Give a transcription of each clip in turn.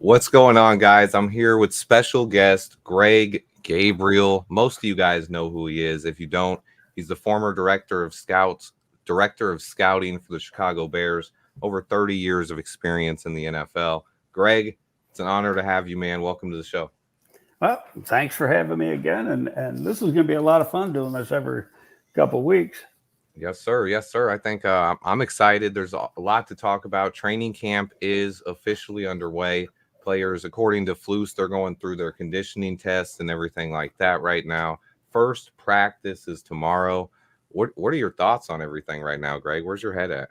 What's going on, guys? I'm here with special guest Gabriel. Most of you guys know who he is. If you don't, he's the former director of scouting for the Chicago Bears. Over 30 years of experience in the NFL. Greg, it's an honor to have you, man. Welcome to the show. Well, thanks for having me again, and this is going to be a lot of fun doing this every couple of weeks. Yes, sir. Yes, sir. I think I'm excited. There's a lot to talk about. Training camp is officially underway. Players, according to Flus, they're going through their conditioning tests and everything like that right now. First practice is tomorrow. What are your thoughts on everything right now, Greg? Where's your head at?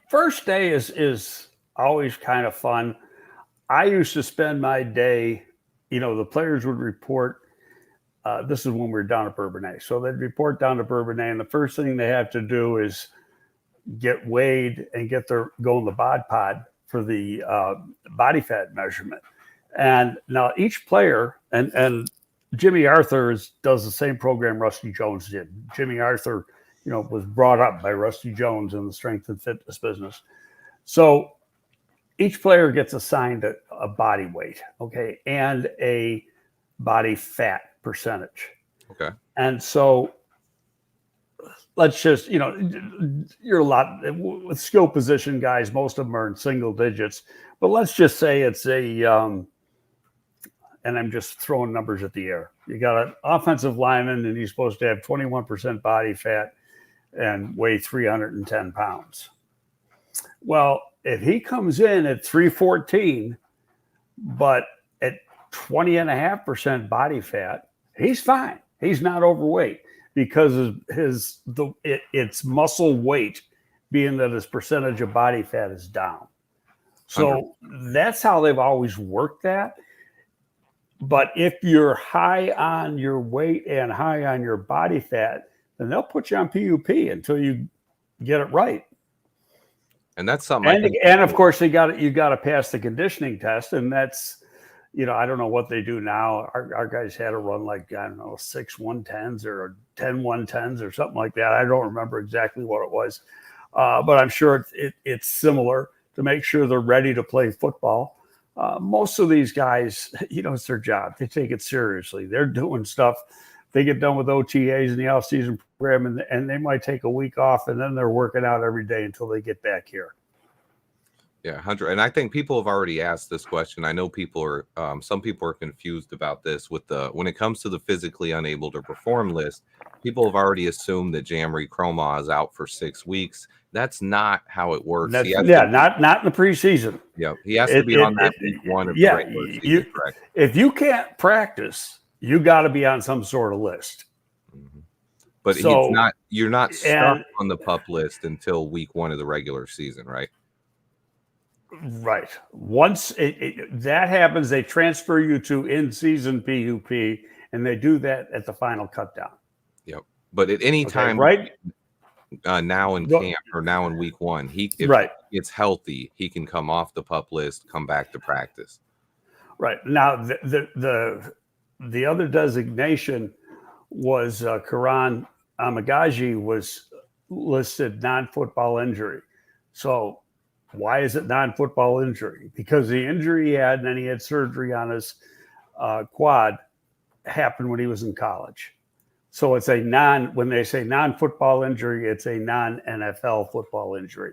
First day is always kind of fun. I used to spend my day, the players would report. This is when we were down at Bourbonnais. So they'd report down to Bourbonnais, and the first thing they have to do is get weighed and go in the bod pod for the body fat measurement. And now each player, and Jimmy Arthur does the same program Rusty Jones did. Jimmy Arthur, was brought up by Rusty Jones in the strength and fitness business. So each player gets assigned a body weight, okay, and a body fat percentage. Okay. And so let's just, you're a lot with skill position guys, most of them are in single digits, but let's just say it's and I'm just throwing numbers at the air. You got an offensive lineman and he's supposed to have 21% body fat and weigh 310 pounds. Well, if he comes in at 314, but at 20.5% body fat, he's fine. He's not overweight because it's muscle weight, being that his percentage of body fat is down. So that's how they've always worked that. But if you're high on your weight and high on your body fat, then they'll put you on PUP until you get it right. And that's something. And of course, you got to pass the conditioning test, and that's, I don't know what they do now. Our guys had to run 6 110s or 10 110s or something like that. I don't remember exactly what it was, but I'm sure it's similar to make sure they're ready to play football. Most of these guys, it's their job. They take it seriously. They're doing stuff. They get done with OTAs in the off-season program, and they might take a week off, and then they're working out every day until they get back here. Yeah, 100. And I think people have already asked this question. I know some people are confused about this when it comes to the physically unable to perform list. People have already assumed that Jamri Cromagh is out for 6 weeks. That's not how it works. Not in the preseason. Yeah, he has to be on that week one of the regular season. Correct. If you can't practice, you got to be on some sort of list. Mm-hmm. But you're not stuck on the PUP list until week one of the regular season, right? Right. Once that happens, they transfer you to in-season PUP, and they do that at the final cut down. Yep. But at any time, right? Now in camp or now in week one, if it's healthy, he can come off the PUP list, come back to practice. Right. Now the other designation was Karan Amagaji was listed non-football injury. So why is it non-football injury? Because the injury he had, and then he had surgery on his quad, happened when he was in college. So it's when they say non-football injury, it's a non-NFL football injury.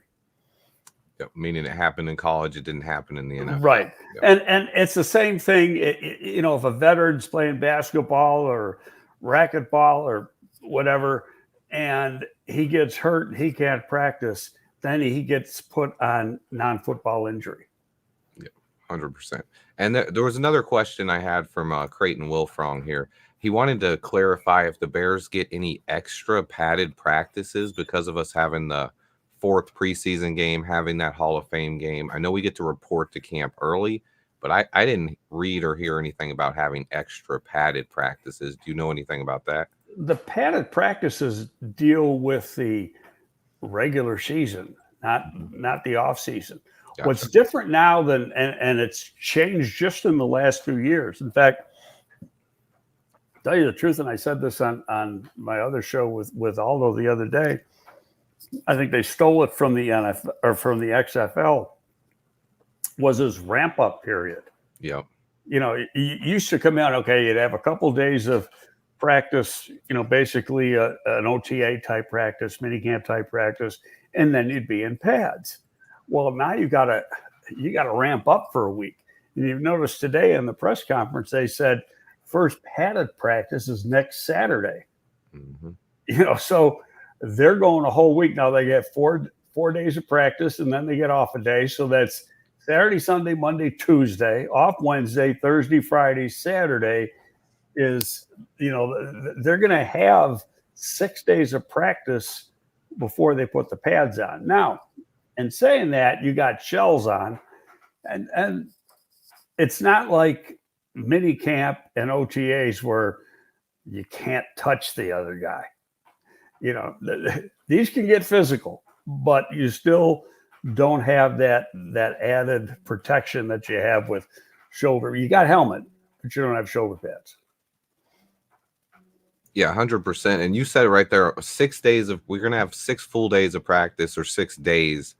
Yep, meaning it happened in college, it didn't happen in the NFL. Right. Yep. And it's the same thing, if a veteran's playing basketball or racquetball or whatever, and he gets hurt and he can't practice, then he gets put on non-football injury. Yeah, 100%. And there was another question I had from Creighton Wilfrong here. He wanted to clarify if the Bears get any extra padded practices because of us having the 4th preseason game, having that Hall of Fame game. I know we get to report to camp early, but I didn't read or hear anything about having extra padded practices. Do you know anything about that? The padded practices deal with the regular season, not the off season. Gotcha. What's different now and it's changed just in the last few years. In fact, tell you the truth, and I said this on my other show with Aldo the other day, I think they stole it from the NFL or from the XFL. was his ramp up period. Yep. You know, you used to come out, okay, you'd have a couple of days of practice, you know, basically an OTA type practice, minicamp type practice, and then you'd be in pads. Well, now you got to ramp up for a week. And you've noticed today in the press conference, they said first padded practice is next Saturday. Mm-hmm. You know, so they're going a whole week. Now they get four days of practice, and then they get off a day. So that's Saturday, Sunday, Monday, Tuesday, off Wednesday, Thursday, Friday, Saturday is, you know, they're going to have 6 days of practice before they put the pads on. Now, in saying that, you got shells on, and it's not like mini camp and OTAs where you can't touch the other guy. You know, these can get physical, but you still don't have that added protection that you have with shoulder. You got helmet, but you don't have shoulder pads. Yeah, 100%. And you said it right there, 6 days we're going to have 6 full days of practice, or 6 days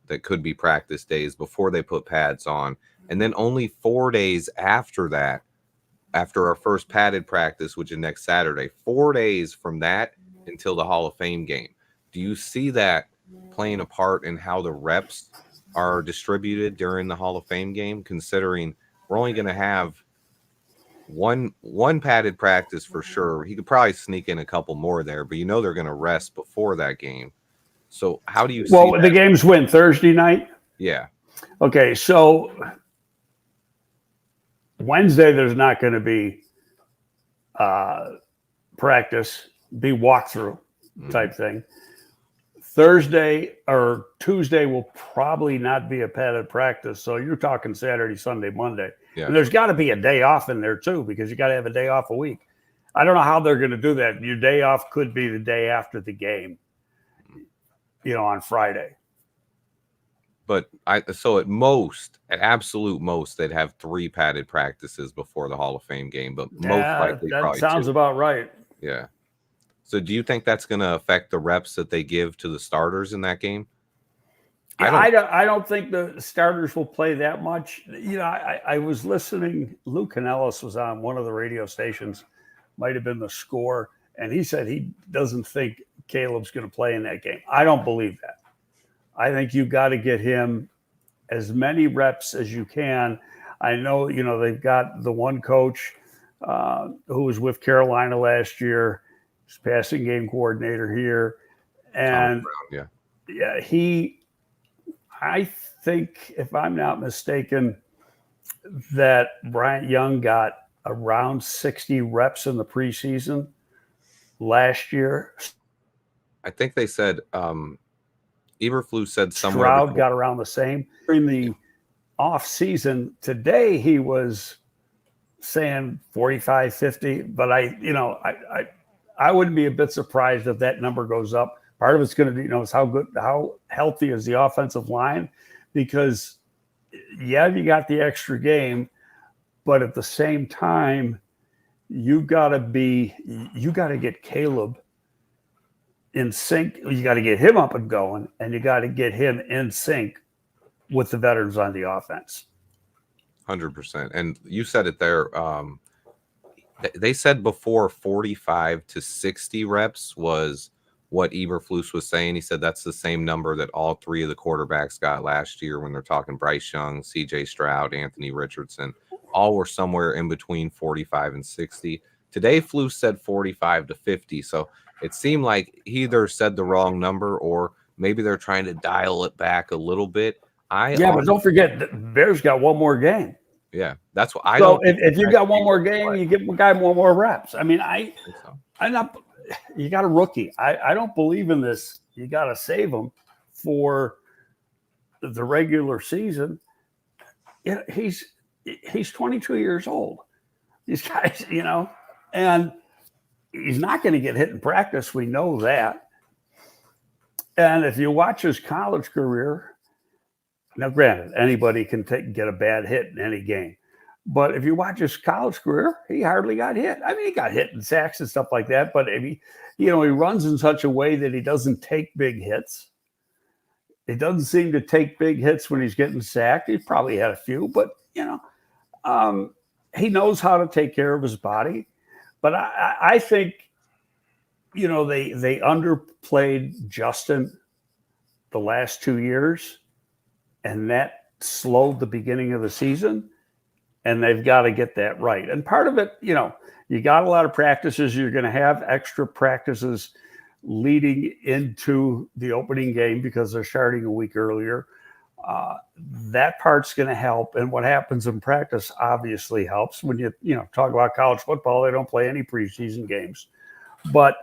that could be practice days before they put pads on. And then only 4 days after that, after our first padded practice, which is next Saturday, 4 days from that until the Hall of Fame game. Do you see that playing a part in how the reps are distributed during the Hall of Fame game, considering we're only going to have one padded practice for sure? He could probably sneak in a couple more there, but you know they're going to rest before that game. So how do you see that? The games win Thursday night? Yeah. Okay, so Wednesday there's not going to be practice, be walkthrough type thing. Thursday or Tuesday will probably not be a padded practice. So you're talking Saturday, Sunday, Monday. Yeah. And there's got to be a day off in there too, because you got to have a day off a week. I don't know how they're going to do that. Your day off could be the day after the game, you know, on Friday. But at absolute most, they'd have 3 padded practices before the Hall of Fame game. But most likely, that probably sounds 2. about right. Yeah. So do you think that's going to affect the reps that they give to the starters in that game? I don't think the starters will play that much. You know, I was listening. Lou Canellis was on one of the radio stations, might have been The Score, and he said he doesn't think Caleb's going to play in that game. I don't believe that. I think you got to get him as many reps as you can. I know, you know, they've got the one coach who was with Carolina last year, his passing game coordinator here. And Brown, I think, if I'm not mistaken, that Bryant Young got around 60 reps in the preseason last year. I think they said Eberflus said somewhere. Stroud got around the same. During the off season today, he was saying 45, 50, but I wouldn't be a bit surprised if that number goes up. Part of it's going to be, you know, is how healthy is the offensive line, because you got the extra game, but at the same time, you got to get Caleb in sync. You got to get him up and going, and you got to get him in sync with the veterans on the offense. 100%. And you said it there. They said before 45 to 60 reps was what Eberflus was saying. He said that's the same number that all 3 of the quarterbacks got last year when they're talking Bryce Young, CJ Stroud, Anthony Richardson. All were somewhere in between 45 and 60. Today, Flus said 45 to 50. So it seemed like he either said the wrong number, or maybe they're trying to dial it back a little bit. But don't forget, the Bears got one more game. Yeah, that's what I don't. So if you got one more game, you give a guy more reps. I mean, I'm not. You got a rookie. I don't believe in this. You got to save him for the regular season. Yeah, he's 22 years old. These guys, you know, and he's not going to get hit in practice. We know that. And if you watch his college career, now granted, anybody can get a bad hit in any game. But if you watch his college career, he hardly got hit. I mean, he got hit in sacks and stuff like that. But he runs in such a way that he doesn't take big hits. He doesn't seem to take big hits when he's getting sacked. He probably had a few, but he knows how to take care of his body. But I think they underplayed Justin the last 2 years, and that slowed the beginning of the season. And they've got to get that right. And part of it, you got a lot of practices. You're going to have extra practices leading into the opening game because they're starting a week earlier. That part's going to help. And what happens in practice obviously helps. When you talk about college football, they don't play any preseason games. But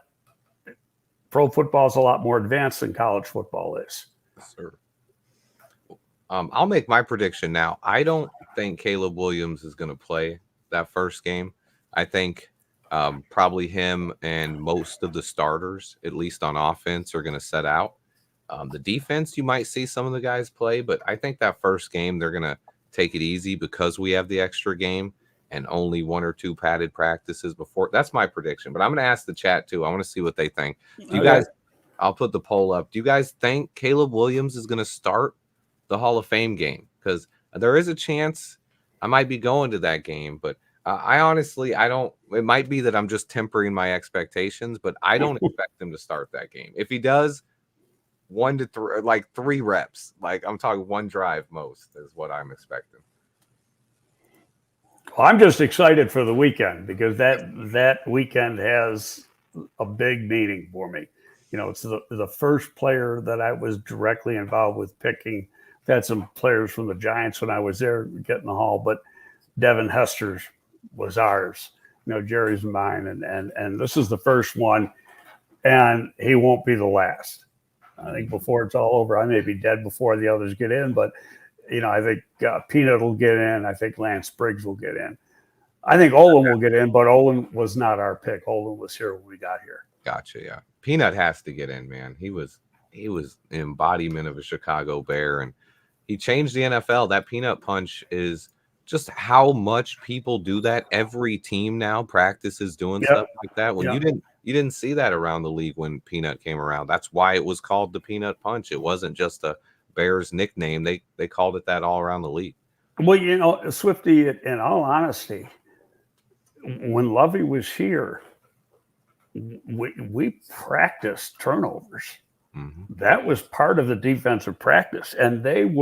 pro football is a lot more advanced than college football is. Sure. I'll make my prediction now. I don't think Caleb Williams is going to play that first game. I think probably him and most of the starters, at least on offense, are going to set out. The defense, you might see some of the guys play, but I think that first game they're going to take it easy because we have the extra game and only 1 or 2 padded practices before. That's my prediction, but I'm going to ask the chat too. I want to see what they think. Do you guys, I'll put the poll up. Do you guys think Caleb Williams is going to start the Hall of Fame game? Because there is a chance I might be going to that game, but I honestly, I don't. It might be that I'm just tempering my expectations, but I don't expect him to start that game. If he does, 1 to 3, like 3 reps, like I'm talking 1 drive most is what I'm expecting. Well, I'm just excited for the weekend because that weekend has a big meaning for me. It's the first player that I was directly involved with picking. I've had some players from the Giants when I was there getting the Hall, but Devin Hester's was ours. Jerry's mine, and this is the first one, and he won't be the last. I think before it's all over, I may be dead before the others get in, but I think Peanut will get in. I think Lance Briggs will get in. I think Olin will get in, but Olin was not our pick. Olin was here when we got here. Gotcha. Yeah, Peanut has to get in, man. He was an embodiment of a Chicago Bear, and he changed the NFL. That peanut punch is just how much people do that. Every team now practices doing stuff like that. When you didn't see that around the league when Peanut came around. That's why it was called the peanut punch. It wasn't just a Bears nickname. They called it that all around the league. Well, Swifty, in all honesty, when Lovey was here, we practiced turnovers. Mm-hmm. That was part of the defensive practice, and they'd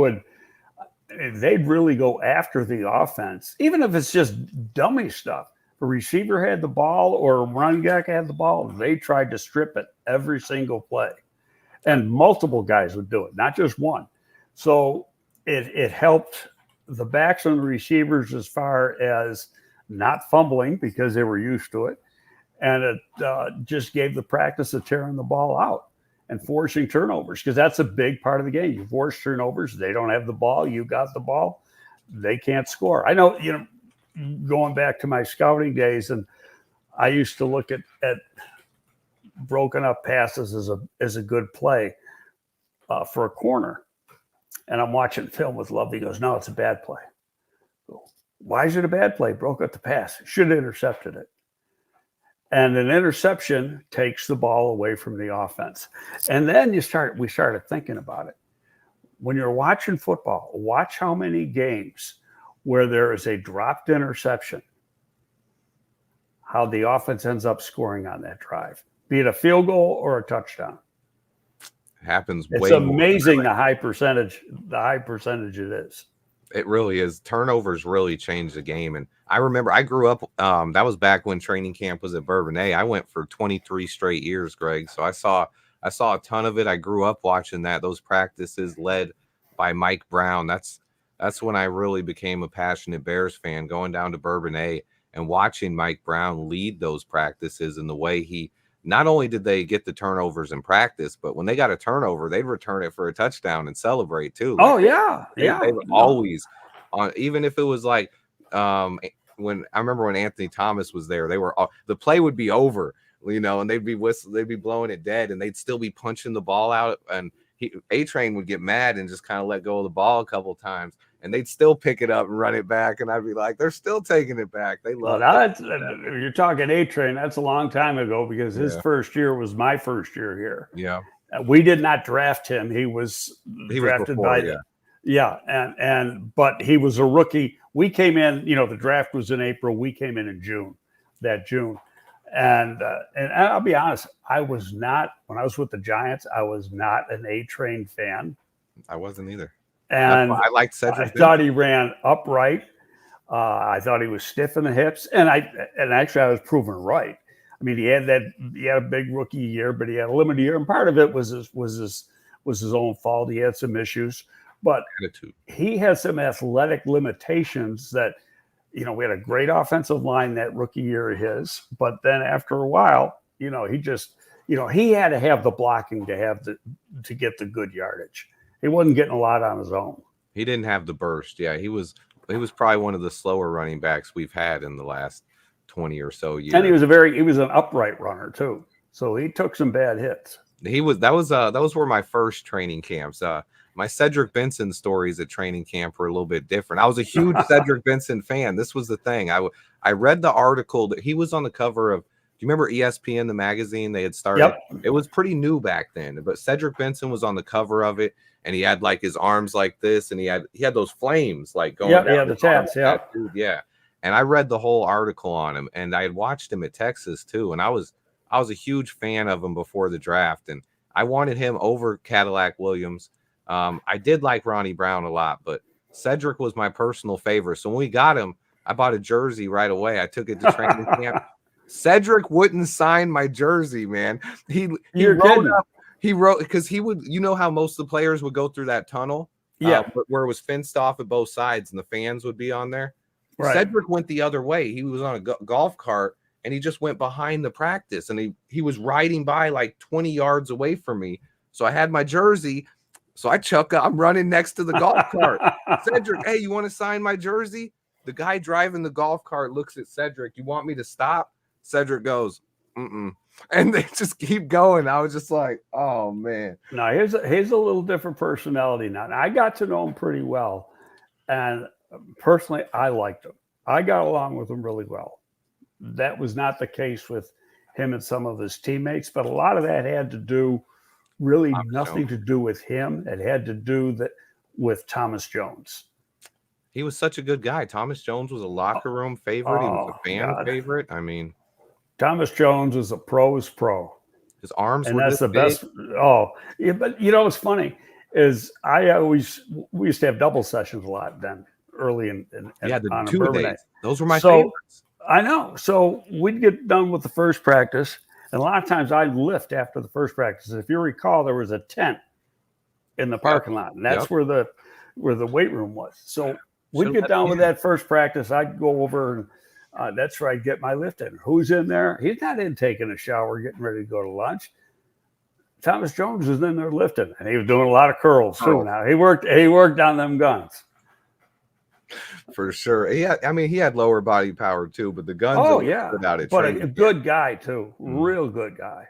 really go after the offense, even if it's just dummy stuff. A receiver had the ball or a running back had the ball, they tried to strip it every single play. And multiple guys would do it, not just one. So it helped the backs and the receivers as far as not fumbling because they were used to it. And it just gave the practice of tearing the ball out and forcing turnovers, because that's a big part of the game. You force turnovers. They don't have the ball. You got the ball. They can't score. I know, going back to my scouting days, and I used to look at broken up passes as a good play for a corner. And I'm watching film with Love. He goes, no, it's a bad play. Why is it a bad play? Broke up the pass. Should have intercepted it. And an interception takes the ball away from the offense. And then we started thinking about it. When you're watching football, watch how many games where there is a dropped interception, how the offense ends up scoring on that drive, be it a field goal or a touchdown. Happens it's way amazing more the high percentage it is. It really is. Turnovers really change the game. And I remember I grew up, that was back when training camp was at Bourbonnais. I went for 23 straight years, Greg. So I saw a ton of it. I grew up watching those practices led by Mike Brown. That's when I really became a passionate Bears fan, going down to Bourbonnais and watching Mike Brown lead those practices, and the way he, not only did they get the turnovers in practice, but when they got a turnover, they'd return it for a touchdown and celebrate too. They were always on, even if it was like when I remember when Anthony Thomas was there, the play would be over, and they'd be blowing it dead, and they'd still be punching the ball out, and A-Train would get mad and just kind of let go of the ball a couple of times, and they'd still pick it up and run it back. And I'd be like, they're still taking it back. They love it. You're talking A-Train. That's a long time ago, because his first year was my first year here. Yeah. We did not draft him. He was drafted before, by Yeah, but he was a rookie. We came in, the draft was in April. We came in June, and I'll be honest, I was not, when I was with the Giants, I was not an A-Train fan. I wasn't either. And I liked Cedric. I thought he ran upright. I thought he was stiff in the hips, and actually I was proven right. I mean, he had a big rookie year, but he had a limited year, and part of it was his own fault. He had some issues, but Attitude. he had some athletic limitations that, we had a great offensive line that rookie year of his, but then after a while, he just, he had to have the blocking to get the good yardage. He wasn't getting a lot on his own. He didn't have the burst. Yeah, he was probably one of the slower running backs we've had in the last 20 or so years. And he was an upright runner too. So he took some bad hits. That was where my first training camps. My Cedric Benson stories at training camp were a little bit different. I was a huge Cedric Benson fan. This was the thing. I read the article that he was on the cover of. Do you remember ESPN, the magazine? They had started. Yep. It was pretty new back then, but Cedric Benson was on the cover of it, and he had like his arms like this, and he had those flames like going. Yeah, the tats. Yeah, dude, yeah. And I read the whole article on him, and I had watched him at Texas too, and I was a huge fan of him before the draft, and I wanted him over Cadillac Williams. I did like Ronnie Brown a lot, but Cedric was my personal favorite. So when we got him, I bought a jersey right away. I took it to training camp. Cedric wouldn't sign my jersey, man. He wrote because he would, how most of the players would go through that tunnel, where it was fenced off at both sides and the fans would be on there. Right. Cedric went the other way. He was on a golf cart and he just went behind the practice, and he was riding by like 20 yards away from me. So I had my jersey. So I'm running next to the golf cart. Cedric, hey, you want to sign my jersey? The guy driving the golf cart looks at Cedric. You want me to stop? Cedric goes, mm-mm. And they just keep going. I was just like, oh, man. No, he's a little different personality now. I got to know him pretty well. And personally, I liked him. I got along with him really well. That was not the case with him and some of his teammates, but a lot of that had to do nothing to do with him. It had to do with Thomas Jones. He was such a good guy. Thomas Jones was a locker room favorite. He was a fan favorite. I mean, Thomas Jones was a pro's pro. His arms and were that's the big. Best. Oh, yeah, but what's funny is we used to have double sessions a lot then early in the 2 days. Those were my favorites. I know. So we'd get done with the first practice. And a lot of times I'd lift after the first practice. If you recall, there was a tent in the parking lot, and that's where the weight room was. So we'd get done with that first practice. I'd go over, and that's where I'd get my lift in. Who's in there? He's not in taking a shower, getting ready to go to lunch. Thomas Jones was in there lifting, and he was doing a lot of curls too. Now he worked on them guns. For sure. He had lower body power too, but the guns. Oh yeah, without it. But a good guy too, real good guy.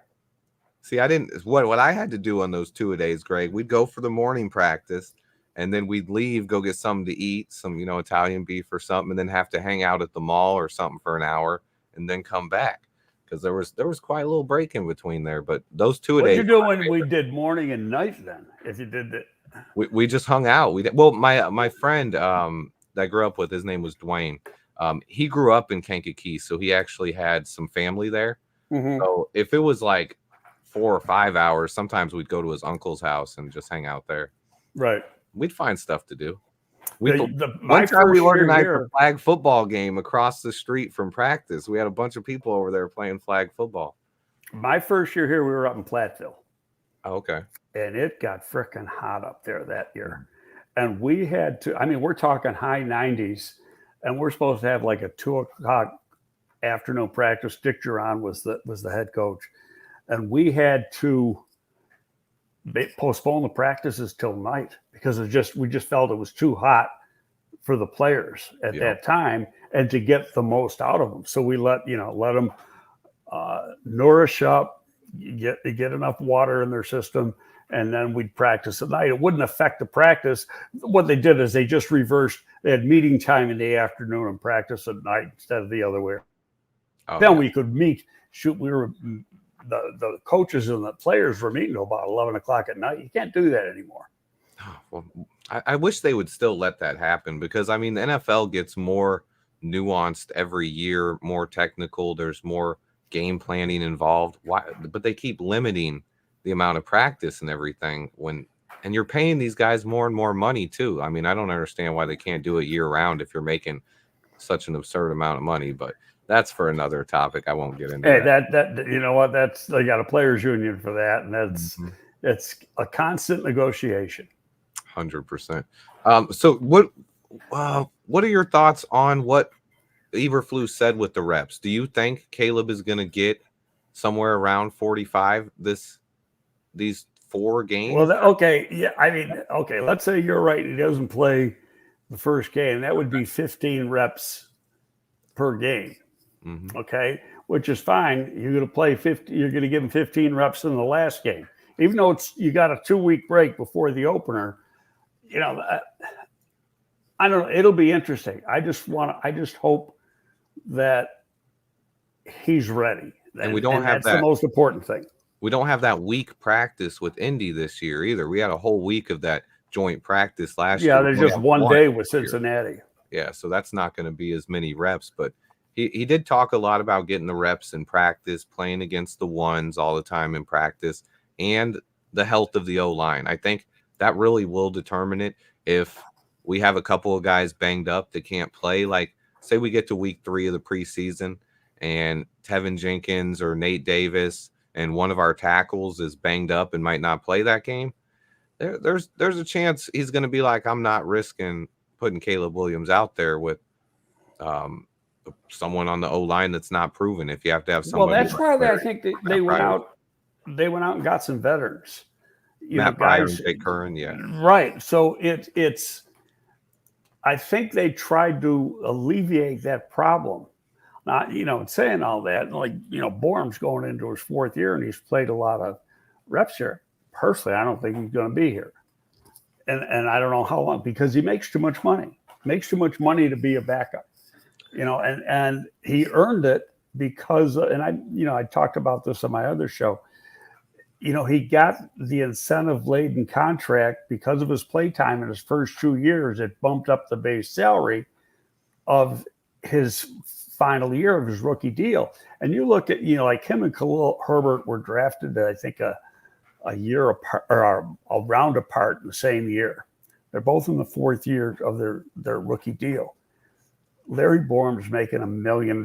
See, I didn't. What I had to do on those 2 days, Greg. We'd go for the morning practice, and then we'd leave, go get something to eat, some Italian beef or something, and then have to hang out at the mall or something for an hour, and then come back because there was quite a little break in between there. But those 2 days. What you doing? We did morning and night then. If you did that, we just hung out. My friend that I grew up with, his name was Dwayne. He grew up in Kankakee, so he actually had some family there. Mm-hmm. So if it was like 4 or 5 hours, sometimes we'd go to his uncle's house and just hang out there. Right. We'd find stuff to do. One time we organized a flag football game across the street from practice. We had a bunch of people over there playing flag football. My first year here, we were up in Platteville. Oh, okay. And it got freaking hot up there that year. And we had to, we're talking high 90s, and we're supposed to have like a 2:00 afternoon practice. Dick Duran was the head coach. And we had to postpone the practices till night because we just felt it was too hot for the players at that time and to get the most out of them. So we let them nourish up, get enough water in their system, and then we'd practice at night. It wouldn't affect the practice. What they did is they just reversed. They had meeting time in the afternoon and practice at night instead of the other way. Then we could meet. We were the coaches and the players were meeting till about 11 o'clock at night. You can't do that anymore. Well, I wish they would still let that happen because, I mean, the NFL gets more nuanced every year, more technical. There's more game planning involved. Why? But they keep limiting the amount of practice and everything and you're paying these guys more and more money too. I mean, I don't understand why they can't do it year round if you're making such an absurd amount of money, but that's for another topic. I won't get into that. That you know what? They got a players union for that, and it's a constant negotiation. 100%. So what are your thoughts on what Eberflus said with the reps? Do you think Caleb is going to get somewhere around 45 these 4 games? Well, okay, yeah. I mean, okay. Let's say you're right. He doesn't play the first game. That would be 15 reps per game. Mm-hmm. Okay, which is fine. You're going to play 50. You're going to give him 15 reps in the last game, even though you got a 2-week break before the opener. You know, I don't know. It'll be interesting. I just hope that he's ready. And we don't have that's the most important thing. We don't have that week practice with Indy this year either. We had a whole week of that joint practice last year. Yeah, there's just one day with Cincinnati. Yeah, so that's not going to be as many reps, but he did talk a lot about getting the reps in practice, playing against the ones all the time in practice, and the health of the O-line. I think that really will determine it. If we have a couple of guys banged up that can't play, like say we get to week 3 of the preseason and Tevin Jenkins or Nate Davis and one of our tackles is banged up and might not play that game, there's a chance he's going to be like, I'm not risking putting Caleb Williams out there with someone on the O-line that's not proven. If you have to have somebody. Well, that's why I think they went out. They went out and got some veterans. Matt Pryor and Jake Curran, yeah. Right. So it's I think they tried to alleviate that problem. Not, saying all that, like, Borom's going into his 4th year and he's played a lot of reps here. Personally, I don't think he's going to be here. And I don't know how long, because he makes too much money. Makes too much money to be a backup. And he earned it because, and I talked about this on my other show. He got the incentive-laden contract because of his play time in his first 2 years. It bumped up the base salary of his final year of his rookie deal. And you look at, like him and Khalil Herbert were drafted, I think, a year apart or a round apart in the same year. They're both in the 4th year of their rookie deal. Larry Borom's making $1 million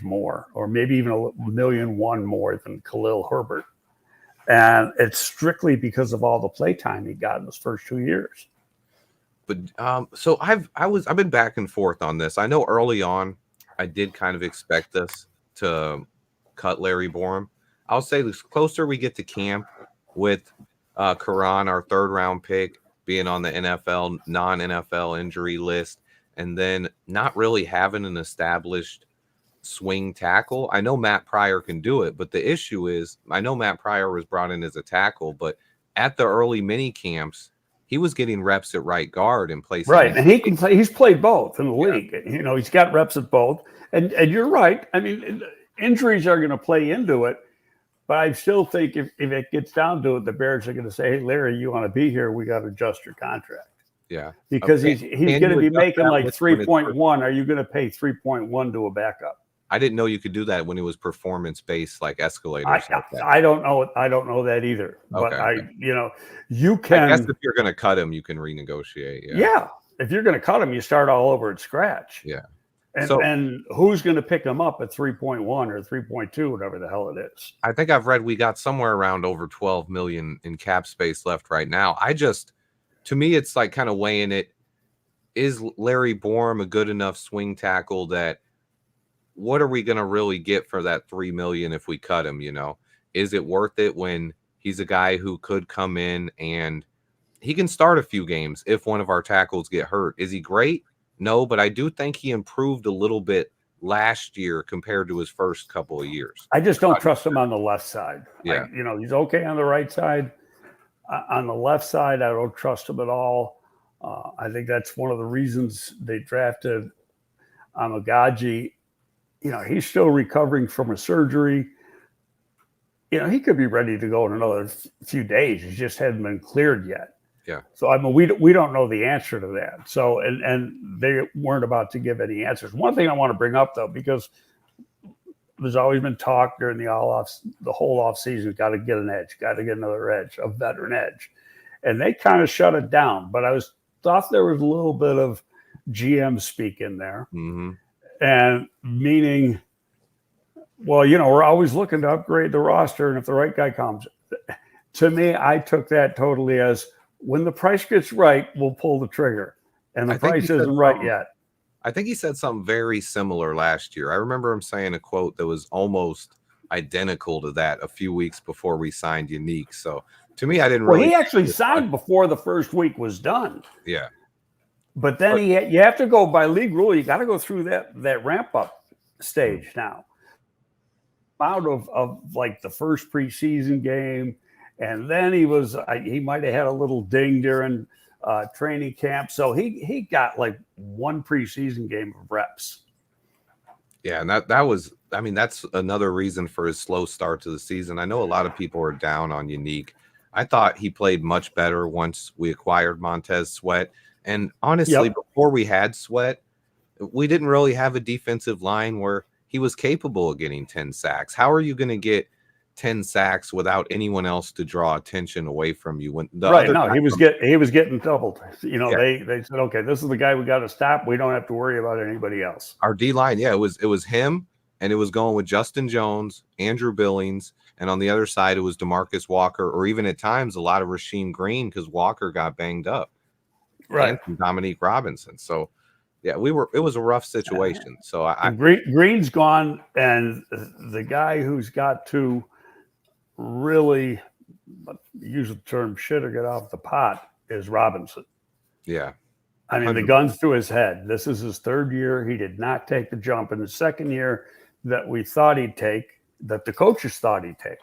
more, or maybe even $1.1 million more than Khalil Herbert. And it's strictly because of all the play time he got in his first 2 years. But so I've been back and forth on this. I know early on I did kind of expect us to cut Larry Borom. I'll say the closer we get to camp with Karan, our 3rd round pick, being on the non-NFL injury list, and then not really having an established swing tackle. I know Matt Pryor can do it, but the issue is I know Matt Pryor was brought in as a tackle, but at the early mini camps, he was getting reps at right guard and placing. Right, and he can play. He's played both in the league. He's got reps at both. And you're right. I mean, injuries are going to play into it, but I still think if it gets down to it, the Bears are going to say, "Hey, Larry, you want to be here? We got to adjust your contract." Yeah, because he's going to be making like 3.1. Are you going to pay 3.1 to a backup? I didn't know you could do that when it was performance-based, like escalators. I don't know. I don't know that either. But you can. I guess if you're going to cut him, you can renegotiate. Yeah. If you're going to cut him, you start all over at scratch. Yeah. And who's going to pick him up at 3.1 or 3.2, whatever the hell it is? I think I've read we got somewhere around over 12 million in cap space left right now. To me, it's like kind of weighing it. Is Larry Borom a good enough swing tackle that what are we going to really get for that $3 million if we cut him? Is it worth it when he's a guy who could come in and he can start a few games if one of our tackles get hurt? Is he great? No, but I do think he improved a little bit last year compared to his first couple of years. I just don't trust him on the left side. Yeah. He's okay on the right side. On the left side, I don't trust him at all. I think that's one of the reasons they drafted Amagaji. He's still recovering from a surgery. he could be ready to go in another few days. He just hadn't been cleared yet. Yeah. So I mean, we don't know the answer to that. So and they weren't about to give any answers. One thing I want to bring up though, because there's always been talk during the whole off season, got to get an edge, got to get another edge, a veteran edge, and they kind of shut it down. But I thought there was a little bit of GM speak in there, and meaning, well, we're always looking to upgrade the roster, and if the right guy comes, to me, I took that totally as when the price gets right, we'll pull the trigger, and the price isn't right yet. I think he said something very similar last year. I remember him saying a quote that was almost identical to that a few weeks before we signed Unique. So to me, I didn't really. Well, he actually signed before the first week was done. Yeah. But then you have to go by league rule. You got to go through that ramp up stage now. Out of like the first preseason game, and then he might have had a little ding during training camp, so he got like one preseason game of reps. Yeah, and that was, I mean, that's another reason for his slow start to the season. I know a lot of people are down on Unique. I thought he played much better once we acquired Montez Sweat. And honestly, before we had Sweat, we didn't really have a defensive line where he was capable of getting 10 sacks. How are you going to get 10 sacks without anyone else to draw attention away from you? When he was getting doubled. They said, okay, this is the guy we got to stop. We don't have to worry about anybody else. Our D line, it was him, and it was going with Justin Jones, Andrew Billings, and on the other side it was DeMarcus Walker, or even at times a lot of Rasheem Green because Walker got banged up, right? And Dominique Robinson. So yeah, it was a rough situation. So Green's gone, and the guy who's got to really use the term shit or get off the pot is Robinson. Yeah. I mean, 100%. The gun's to his head. This is his third year. He did not take the jump in the second year that we thought he'd take, that the coaches thought he'd take.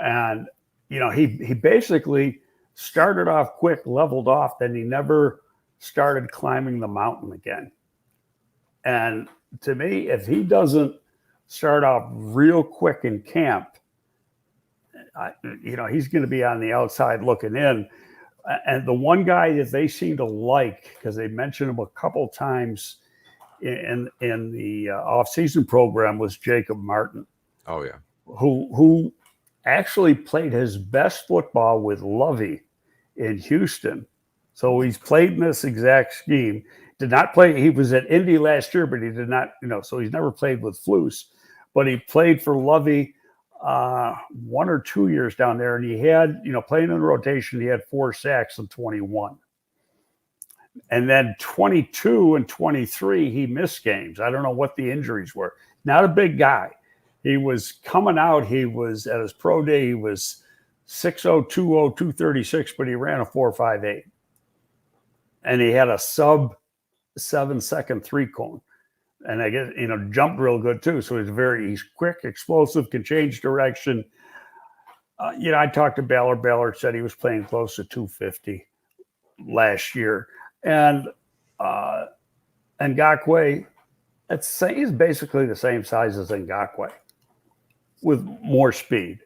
And, he basically started off quick, leveled off, then he never started climbing the mountain again. And to me, if he doesn't start off real quick in camp, he's going to be on the outside looking in. And the one guy that they seem to like, because they mentioned him a couple times in the off-season program, was Jacob Martin. Oh, yeah. Who actually played his best football with Lovey in Houston. So he's played in this exact scheme. Did not play. He was at Indy last year, but he did not, so he's never played with Flus. But he played for Lovey 1 or 2 years down there, and he had, playing in the rotation, he had 4 sacks in 21. And then 22 and 23, he missed games. I don't know what the injuries were. Not a big guy. He was coming out. He was at his pro day. He was 6'0", 2'0", 236, but he ran a 4.58. And he had a sub 7-second 3-cone. And I guess, jumped real good too. So he's quick, explosive, can change direction. I talked to Ballard. Ballard said he was playing close to 250 last year. And Ngakoue, he's basically the same size as Ngakoue with more speed.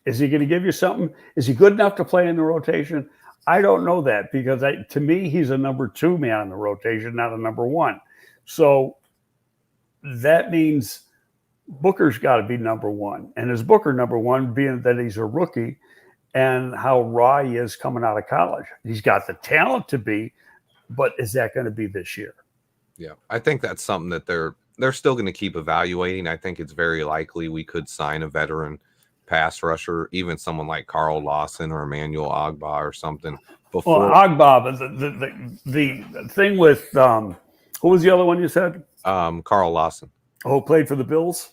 Is he going to give you something? Is he good enough to play in the rotation? I don't know that, because to me, he's a number 2 man in the rotation, not a number 1. So that means Booker's got to be number 1. And is Booker number 1, being that he's a rookie and how raw he is coming out of college? He's got the talent to be, but is that going to be this year? Yeah, I think that's something that they're still going to keep evaluating. I think it's very likely we could sign a veteran pass rusher, even someone like Carl Lawson or Emmanuel Ogbah or something. Before Ogbah, the thing with who was the other one you said? Carl Lawson. Oh, played for the Bills?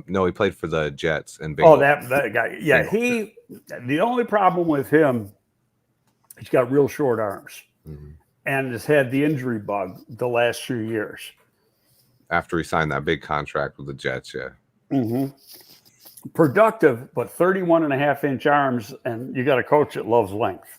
No, he played for the Jets and Bengals. Oh, that guy. Yeah, the only problem with him, he's got real short arms, and has had the injury bug the last few years. After he signed that big contract with the Jets, yeah. Mm-hmm. Productive, but 31.5-inch arms, and you got a coach that loves length.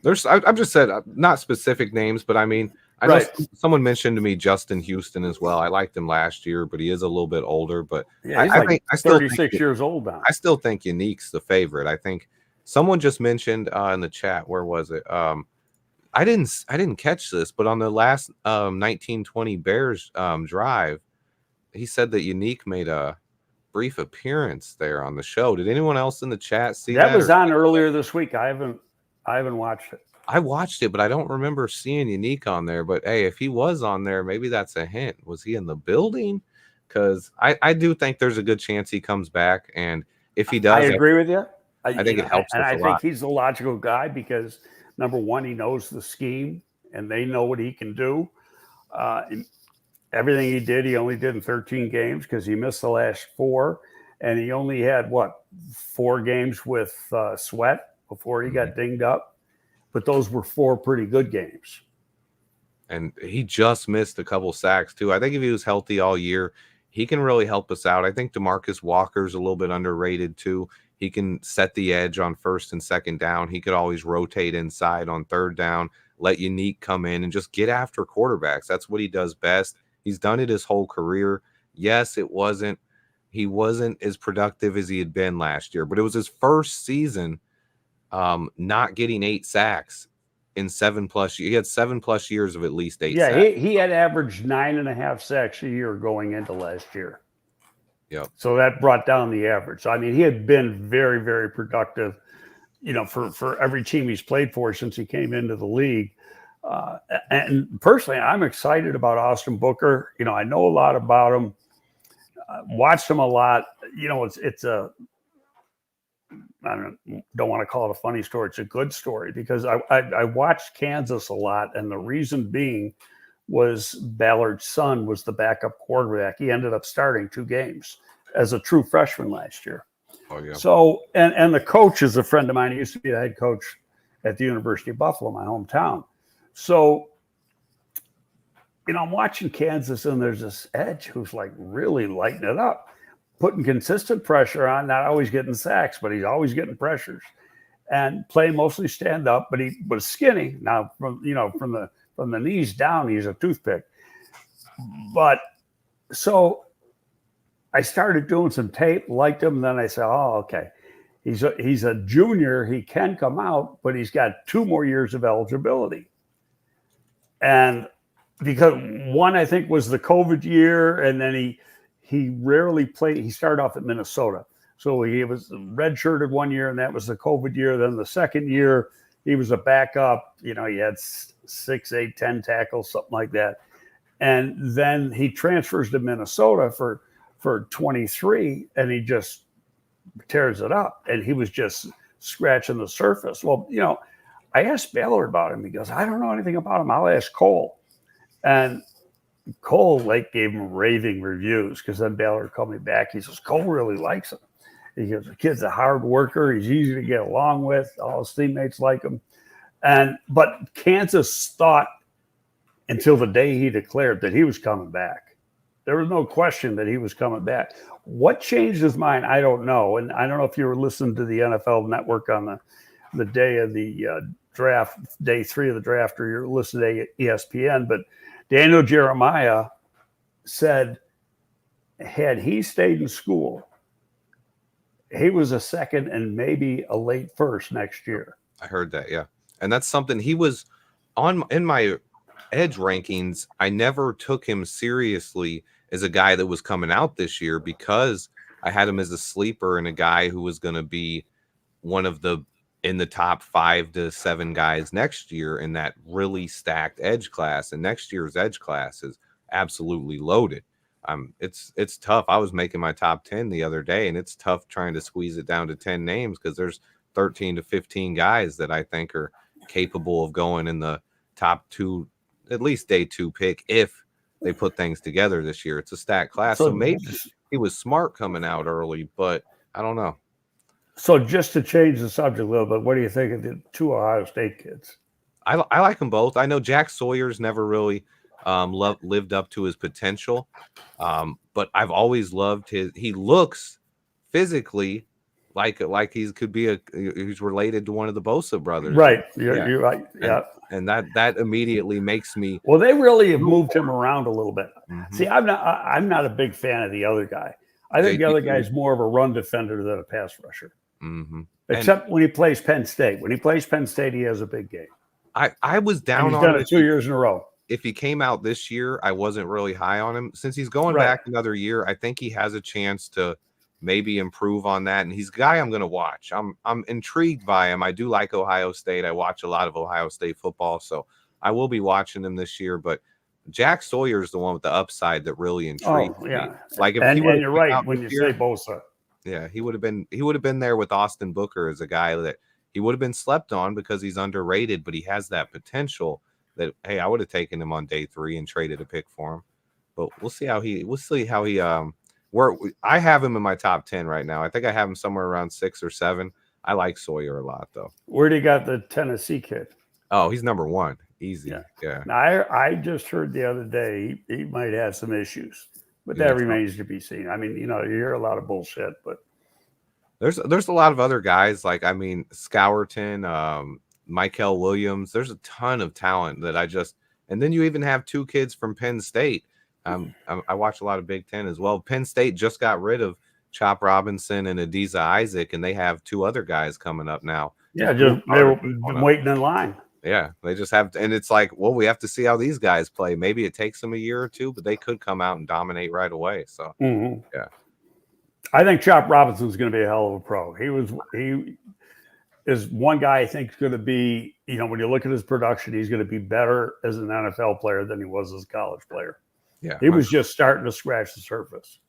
I've just said not specific names, but I mean, I know Right. someone mentioned to me Justin Houston as well. I liked him last year, but he is a little bit older. But Yeah, he's I like think I still think 36 years old now. I still think Unique's the favorite. I think someone just mentioned in the chat, where was it? I didn't catch this, but on the last 1920 Bears drive, he said that Unique made a brief appearance there on the show. Did anyone else in the chat see That that? was on earlier this week. I haven't watched it. I watched it, but I don't remember seeing Unique on there. But hey, if he was on there, maybe that's a hint. Was he in the building? Because I do think there's a good chance he comes back, and if he I does, agree with you. I think it helps and us I a think lot. he's the logical guy because number one, he knows the scheme and they know what he can do. And everything he did, he only did in 13 games because he missed the last 4, and he only had 4 games with Sweat before he got dinged up. But those were 4 pretty good games. And he just missed a couple sacks too. I think if he was healthy all year, he can really help us out. I think DeMarcus Walker's a little bit underrated too. He can set the edge on first and second down. He could always rotate inside on third down, let Unique come in and just get after quarterbacks. That's what he does best. He's done it his whole career. Yes, he wasn't as productive as he had been last year, but it was his first season not getting 8 sacks in 7+ years. He had 7+ years of at least 8 Yeah, sacks. he had averaged 9.5 sacks a year going into last year. Yep. So that brought down the average. So, I mean, he had been very, very productive, for every team he's played for since he came into the league. And personally, I'm excited about Austin Booker. I know a lot about him. Watched him a lot. It's a, I don't want to call it a funny story. It's a good story because I watched Kansas a lot, and the reason being was Ballard's son was the backup quarterback. He ended up starting 2 games as a true freshman last year. Oh yeah. So and the coach is a friend of mine. He used to be the head coach at the University of Buffalo, my hometown. So I'm watching Kansas, and there's this edge who's like really lighting it up, putting consistent pressure on, not always getting sacks, but he's always getting pressures, and playing mostly stand up. But he was skinny. Now from the knees down, he's a toothpick. But so I started doing some tape, liked him, and then I said, oh, okay. He's a junior. He can come out, but he's got 2 more years of eligibility. And because one, I think, was the COVID year, and then he rarely played. He started off at Minnesota. So he was redshirted 1 year, and that was the COVID year. Then the second year, he was a backup. He had 6, 8, 10 tackles, something like that. And then he transfers to Minnesota for 23, and he just tears it up. And he was just scratching the surface. Well, I asked Ballard about him. He goes, I don't know anything about him. I'll ask Cole. And Cole gave him raving reviews because then Ballard called me back. He says, Cole really likes him. He goes, the kid's a hard worker. He's easy to get along with. All his teammates like him. But Kansas thought until the day he declared that he was coming back. There was no question that he was coming back. What changed his mind, I don't know. And I don't know if you were listening to the NFL Network on the day of the draft, day 3 of the draft, or you're listening to ESPN, but Daniel Jeremiah said, had he stayed in school, he was a second and maybe a late first next year. I heard that, yeah. And that's something he was in my edge rankings. I never took him seriously as a guy that was coming out this year because I had him as a sleeper and a guy who was going to be one of in the top 5 to 7 guys next year in that really stacked edge class. And next year's edge class is absolutely loaded. It's tough. I was making my top 10 the other day, and it's tough trying to squeeze it down to 10 names because there's 13 to 15 guys that I think are capable of going in the top 2, at least day 2 pick if they put things together this year. It's a stacked class. So maybe he was smart coming out early, but I don't know. So just to change the subject a little bit, what do you think of the 2 Ohio State kids? I like them both. I know Jack Sawyer's never really lived up to his potential, but I've always loved he looks physically like could be he's related to one of the Bosa brothers. Right. Yeah. You're right. Yeah. And that immediately makes me. Well, they really have moved him around a little bit. Mm-hmm. See, I'm not a big fan of the other guy. I think the other guy's more of a run defender than a pass rusher. Mm-hmm. Except when he plays Penn State. When he plays Penn State, he has a big game. I was down he's on done it 2 years in a row. If he came out this year, I wasn't really high on him. Since he's going back another year, I think he has a chance to maybe improve on that. And he's a guy I'm going to watch. I'm intrigued by him. I do like Ohio State. I watch a lot of Ohio State football, so I will be watching him this year. But Jack Sawyer is the one with the upside that really intrigues me. Like, if and you're right when you say Bosa. Yeah, he would have been there with Austin Booker as a guy that he would have been slept on because he's underrated, but he has that potential that, hey, I would have taken him on day 3 and traded a pick for him. But we'll see how he where I have him in my top 10 right now. I think I have him somewhere around 6 or 7. I like Sawyer a lot, though. Where do you got the Tennessee kid? Oh, he's number 1. Easy. Yeah. Now, I just heard the other day he might have some issues, but that remains to be seen. I mean, you hear a lot of bullshit, but there's a lot of other guys like, I mean, Scourton, Michael Williams. There's a ton of talent that and then you even have 2 kids from Penn State. I watch a lot of Big Ten as well. Penn State just got rid of Chop Robinson and Adiza Isaac, and they have 2 other guys coming up now. Yeah, they're waiting in line. Yeah, they just have, and it's like, well, we have to see how these guys play. Maybe it takes them a year or 2, but they could come out and dominate right away. So, yeah. I think Chop Robinson's going to be a hell of a pro. He is one guy I think is going to be, when you look at his production, he's going to be better as an NFL player than he was as a college player. Yeah, he was just starting to scratch the surface.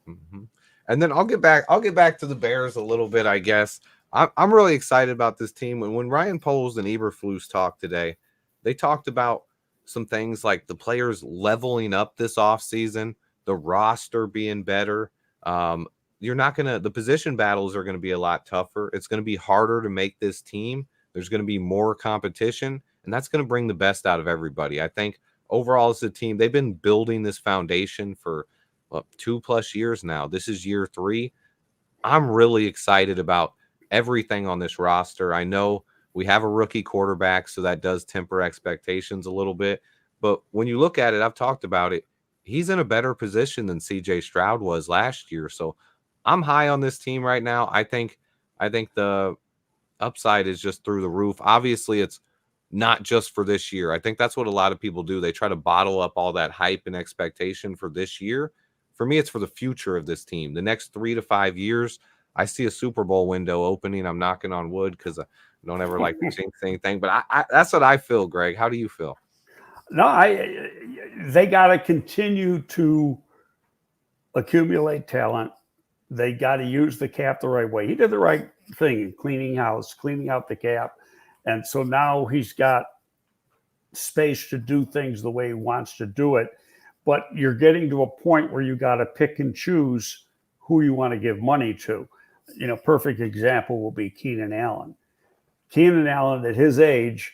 Mm-hmm. And then I'll get back to the Bears a little bit, I guess. I'm really excited about this team. When Ryan Poles and Eberflus talked today, they talked about some things like the players leveling up this offseason, the roster being better. The position battles are going to be a lot tougher. It's going to be harder to make this team. There's going to be more competition, and that's going to bring the best out of everybody. I think overall as a team, they've been building this foundation for 2+ years now. This is year 3. I'm really excited about everything on this roster. I know we have a rookie quarterback, so that does temper expectations a little bit. But when you look at it, I've talked about it, he's in a better position than CJ Stroud was last year. So I'm high on this team right now. I think the upside is just through the roof. Obviously, it's not just for this year. I think that's what a lot of people do. They try to bottle up all that hype and expectation for this year. For me, it's for the future of this team. The next 3 to 5 years, I see a Super Bowl window opening. I'm knocking on wood because I don't ever like to jinx anything. But that's what I feel, Greg. How do you feel? No, they got to continue to accumulate talent. They got to use the cap the right way. He did the right thing in cleaning out the cap. And so now he's got space to do things the way he wants to do it. But you're getting to a point where you got to pick and choose who you want to give money to. Perfect example will be Keenan Allen. Keenan Allen at his age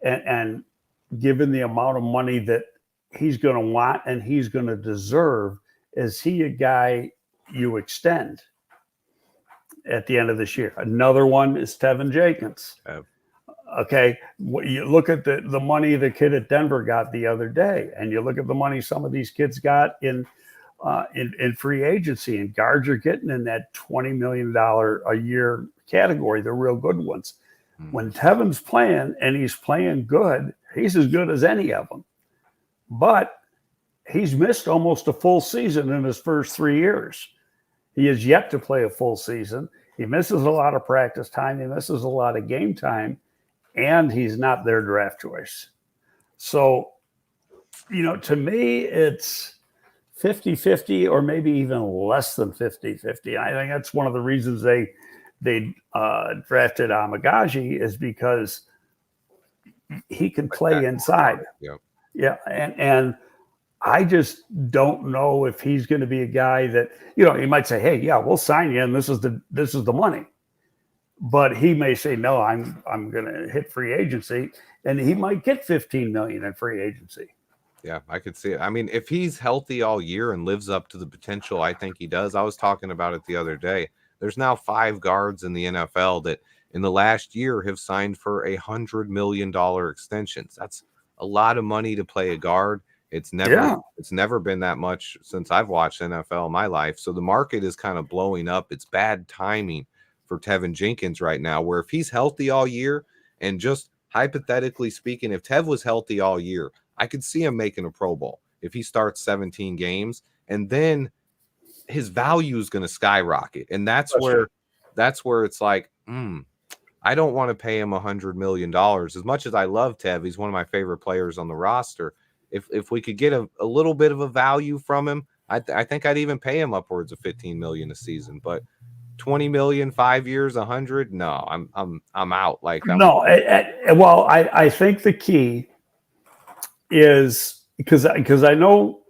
and given the amount of money that he's going to want and he's going to deserve, is he a guy you extend at the end of this year? Another one is Tevin Jenkins. Okay, you look at the money the kid at Denver got the other day, and you look at the money some of these kids got in free agency, and guards are getting in that $20 million a year category, the real good ones. When Tevin's playing and he's playing good, he's as good as any of them. But he's missed almost a full season in his first 3 years. He is yet to play a full season. He misses a lot of practice time. He misses a lot of game time, and he's not their draft choice. So, to me, it's 50-50 or maybe even less than 50-50. I think that's one of the reasons they drafted Amagaji, is because he can play inside. Yep. Yeah. And I just don't know if he's going to be a guy that, he might say, hey, yeah, we'll sign you, and this is the money. But he may say, no, I'm going to hit free agency, and he might get $15 million in free agency. Yeah, I could see it. I mean, if he's healthy all year and lives up to the potential I think he does, I was talking about it the other day. There's now 5 guards in the NFL that in the last year have signed for $100 million extensions. That's a lot of money to play a guard. It's never been that much since I've watched NFL in my life. So the market is kind of blowing up. It's bad timing for Tevin Jenkins right now, where if he's healthy all year, and just hypothetically speaking, if Tev was healthy all year, I could see him making a Pro Bowl if he starts 17 games, and then his value is going to skyrocket. And that's where it's like, I don't want to pay him $100 million. As much as I love Tev, he's one of my favorite players on the roster. If we could get a little bit of a value from him, I think I'd even pay him upwards of $15 million a season. But $20 million, 5 years, 100, no, I'm out. Like, well, I think the key is because I know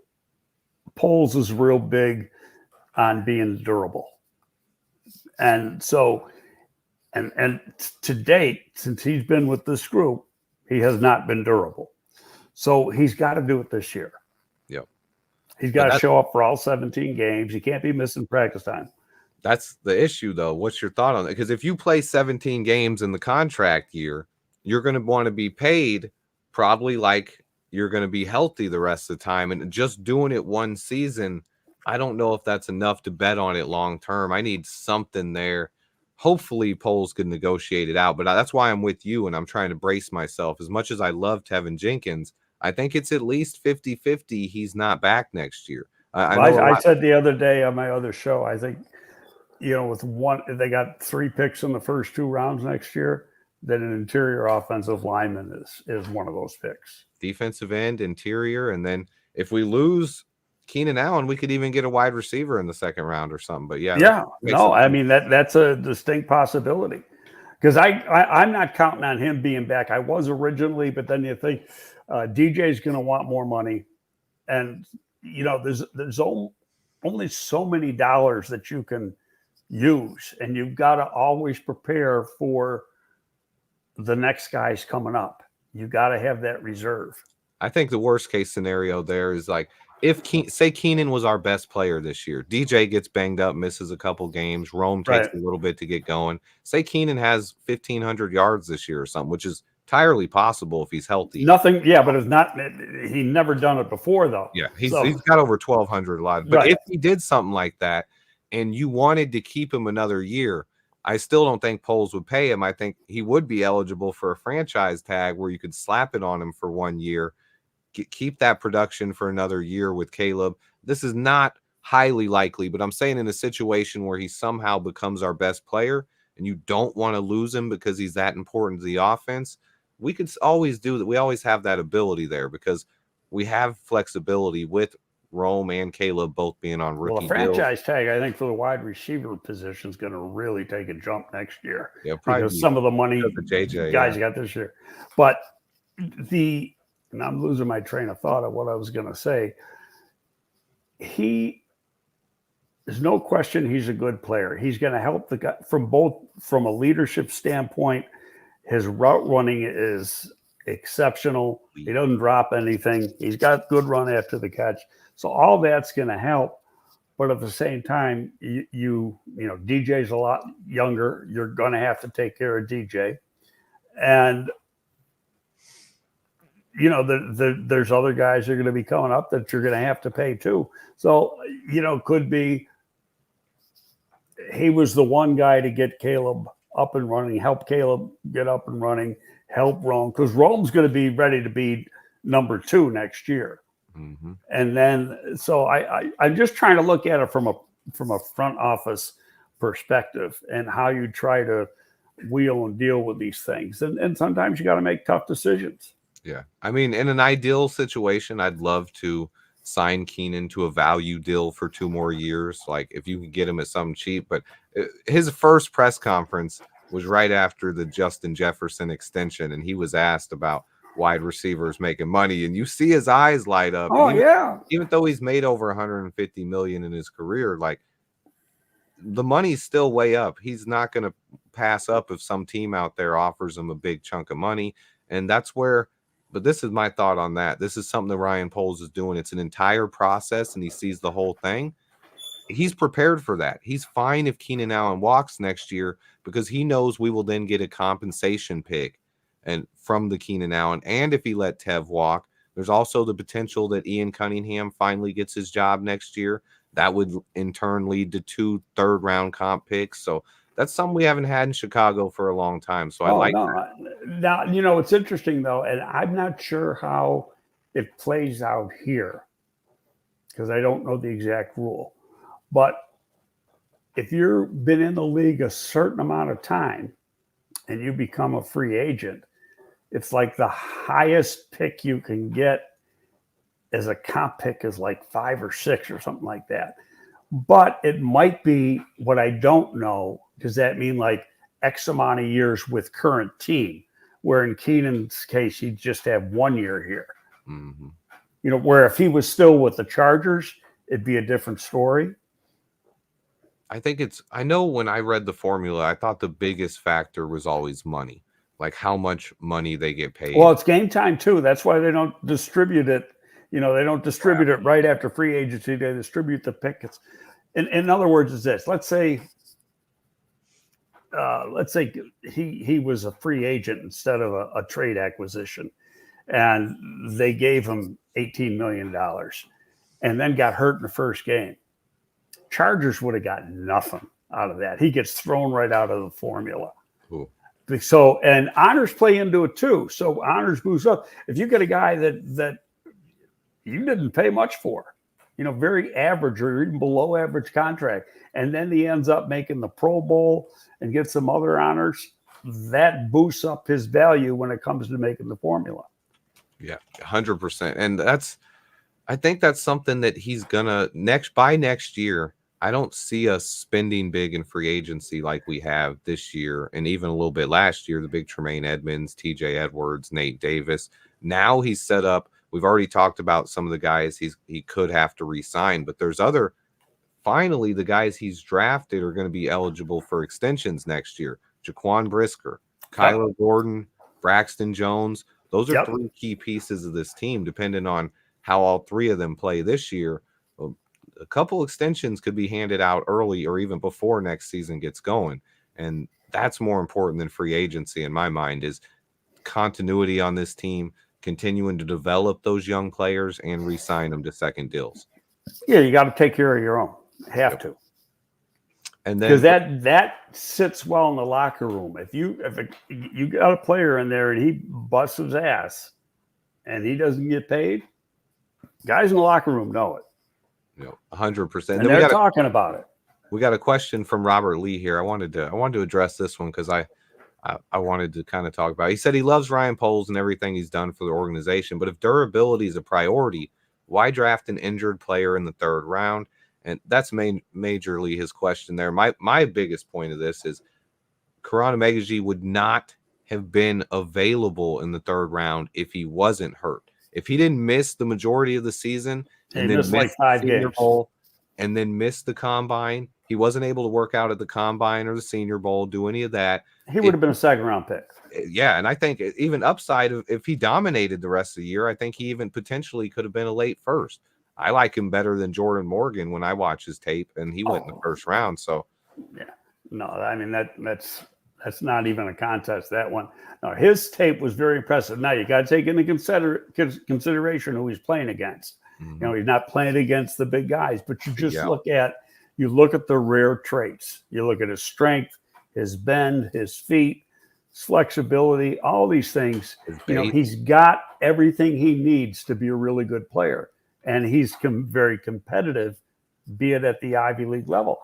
Poles is real big on being durable, and so and to date, since he's been with this group, he has not been durable. So he's got to do it this year. Yep. He's got to show up for all 17 games. He can't be missing practice time. That's the issue, though. What's your thought on it? Because if you play 17 games in the contract year, you're going to want to be paid probably like you're going to be healthy the rest of the time. And just doing it one season, I don't know if that's enough to bet on it long term. I need something there. Hopefully, Poles could negotiate it out. But that's why I'm with you, and I'm trying to brace myself. As much as I love Tevin Jenkins, I think it's at least 50-50 he's not back next year. I said the other day on my other show, I think, with one, they got 3 picks in the first 2 rounds next year, that an interior offensive lineman is one of those picks. Defensive end, interior, and then if we lose Keenan Allen, we could even get a wide receiver in the second round or something. But I mean that's a distinct possibility, because I'm not counting on him being back. I was originally, but then you think DJ's going to want more money, and there's only so many dollars that you can use, and you've got to always prepare for the next guys coming up. You got to have that reserve. I think the worst case scenario there is like, if say Keenan was our best player this year, DJ gets banged up, misses a couple games, Rome takes a little bit to get going. Say Keenan has 1,500 yards this year or something, which is entirely possible if he's healthy. But it's not. He never done it before, though. Yeah, he's got over 1,200 a lot. But if he did something like that, and you wanted to keep him another year, I still don't think Poles would pay him. I think he would be eligible for a franchise tag where you could slap it on him for 1 year. Keep that production for another year with Caleb. This is not highly likely, but I'm saying in a situation where he somehow becomes our best player and you don't want to lose him because he's that important to the offense, we could always do that. We always have that ability there because we have flexibility with Rome and Caleb both being on rookie deals. Franchise tag, I think, for the wide receiver position is going to really take a jump next year. Yeah, probably because some of the money guys got this year. But and I'm losing my train of thought of what I was going to say. There's no question he's a good player. He's going to help the guy from a leadership standpoint. His route running is exceptional. He doesn't drop anything. He's got good run after the catch. So all that's going to help. But at the same time, you know, DJ's a lot younger. You're going to have to take care of DJ. And you know, there's other guys that are going to be coming up that you're going to have to pay too. So, you know, could be he was the one guy to get Caleb up and running, help Caleb get up and running, help Rome, because Rome's going to be ready to be number 2 next year. Mm-hmm. And then, so I'm just trying to look at it from a front office perspective and how you try to wheel and deal with these things. And sometimes you got to make tough decisions. Yeah. I mean, in an ideal situation, I'd love to sign Keenan to a value deal for 2 more years. Like if you could get him at something cheap, but his first press conference was right after the Justin Jefferson extension. And he was asked about wide receivers making money, and you see his eyes light up. Oh, Even though he's made over 150 million in his career, like the money's still way up. He's not going to pass up if some team out there offers him a big chunk of money. And that's where, but this is my thought on that. This is something that Ryan Poles is doing. It's an entire process and he sees the whole thing. he's prepared for that. He's fine if Keenan Allen walks next year because he knows we will then get a compensation pick and from the Keenan Allen. And if he let Tev walk, there's also the potential that Ian Cunningham finally gets his job next year. That would in turn lead to 2 third-round comp picks. So that's something we haven't had in Chicago for a long time. So I like that. Now, it's interesting, though, and I'm not sure how it plays out here because I don't know the exact rule. But if you've been in the league a certain amount of time and you become a free agent, it's like the highest pick you can get as a comp pick is like 5 or 6 or something like that. But it might be what I don't know. Does that mean like X amount of years with current team? Where in Keenan's case, he'd just have 1 year here. Mm-hmm. Where if he was still with the Chargers, it'd be a different story. I know when I read the formula, I thought the biggest factor was always money, like how much money they get paid. Well, it's game time too. That's why they don't distribute it. They don't distribute it right after free agency. They distribute the pickets. In other words, is this? Let's say he was a free agent instead of a trade acquisition, and they gave him $18 million, and then got hurt in the first game. Chargers would have got nothing out of that. He gets thrown right out of the formula. Ooh. So, and honors play into it too. So honors moves up. If you get a guy that you didn't pay much for, very average or even below average contract, and then he ends up making the Pro Bowl and gets some other honors, that boosts up his value when it comes to making the formula. Yeah, 100%. And I think that's something that he's gonna by next year. I don't see us spending big in free agency like we have this year and even a little bit last year, the big Tremaine Edmonds, TJ Edwards, Nate Davis. Now he's set up. We've already talked about some of the guys he could have to re-sign, but there's finally the guys he's drafted are going to be eligible for extensions next year. Jaquan Brisker, Kyler Gordon, Braxton Jones. Those are 3 key pieces of this team, depending on how all 3 of them play this year. A couple extensions could be handed out early or even before next season gets going. And that's more important than free agency in my mind, is continuity on this team, continuing to develop those young players and re-sign them to second deals. Yeah, you got to take care of your own. Have to. And then because that sits well in the locker room. If you got a player in there and he busts his ass and he doesn't get paid, guys in the locker room know it. 100%. And they're talking about it. We got a question from Robert Lee here. I wanted to address this one because I wanted to kind of talk about it. He said he loves Ryan Poles and everything he's done for the organization, but if durability is a priority, why draft an injured player in the 3rd round? And that's majorly his question there. My biggest point of this is Karan Omegaji would not have been available in the 3rd round if he wasn't hurt. If he didn't miss the majority of the season and then miss like 5 the Senior games. Bowl and then miss the Combine, he wasn't able to work out at the Combine or the Senior Bowl, do any of that. He would have been a 2nd round pick. Yeah, and I think even upside, if he dominated the rest of the year, I think he even potentially could have been a late first. I like him better than Jordan Morgan when I watch his tape, and he went in the 1st round. So, yeah, no, I mean that's not even a contest. That one, no, his tape was very impressive. Now you got to take into consideration who he's playing against. mm-hmm. He's not playing against the big guys, but you just look at the rare traits. You look at his strength, his bend, his feet, his flexibility, all these things. He's got everything he needs to be a really good player. And he's very competitive, be it at the Ivy League level.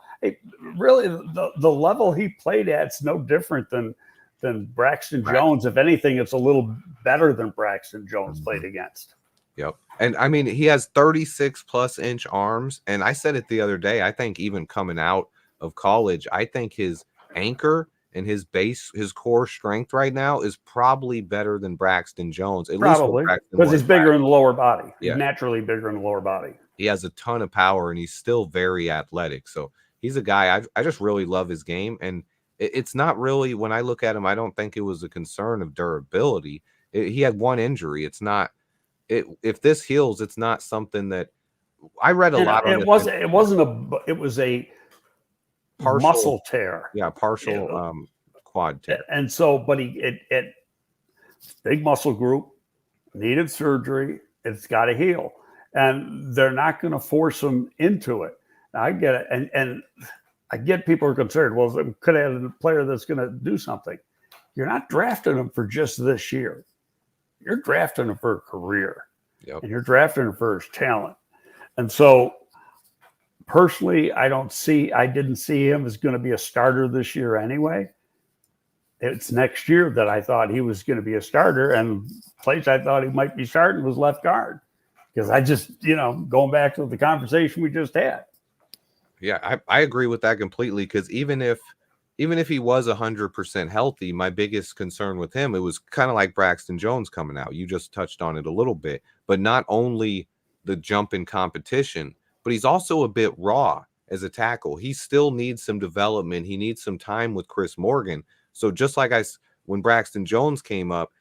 Really, the level he played at is no different than Braxton Jones. If anything, it's a little better than Braxton Jones played against. Yep. And I mean, he has 36+ inch arms. And I said it the other day, I think even coming out of college, I think his anchor and his core strength right now is probably better than Braxton Jones. Probably, because he's bigger in the lower body. Yeah. He's naturally bigger in the lower body. He has a ton of power, and he's still very athletic. So he's a guy, I just really love his game. And it's not really, when I look at him, I don't think it was a concern of durability. He had one injury. It's not, if this heals, it's not something that I read a lot on it was a partial, muscle tear. partial quad tear. And so, but it big muscle group, needed surgery. It's got to heal, and they're not going to force him into it. Now, I get it, and I get people are concerned. Well, could have a player that's going to do something. You're not drafting him for just this year. You're drafting him for a career, and you're drafting him for his talent. And so, personally, I didn't see him as going to be a starter this year anyway. It's next year that I thought he was going to be a starter, and place I thought he might be starting was left guard, because I just, going back to the conversation we just had. Yeah, I agree with that completely, because even if he was 100% healthy, my biggest concern with him, it was kind of like Braxton Jones coming out. You just touched on it a little bit, but not only the jump in competition, but he's also a bit raw as a tackle. He still needs some development. He needs some time with Chris Morgan. So just like when Braxton Jones came up,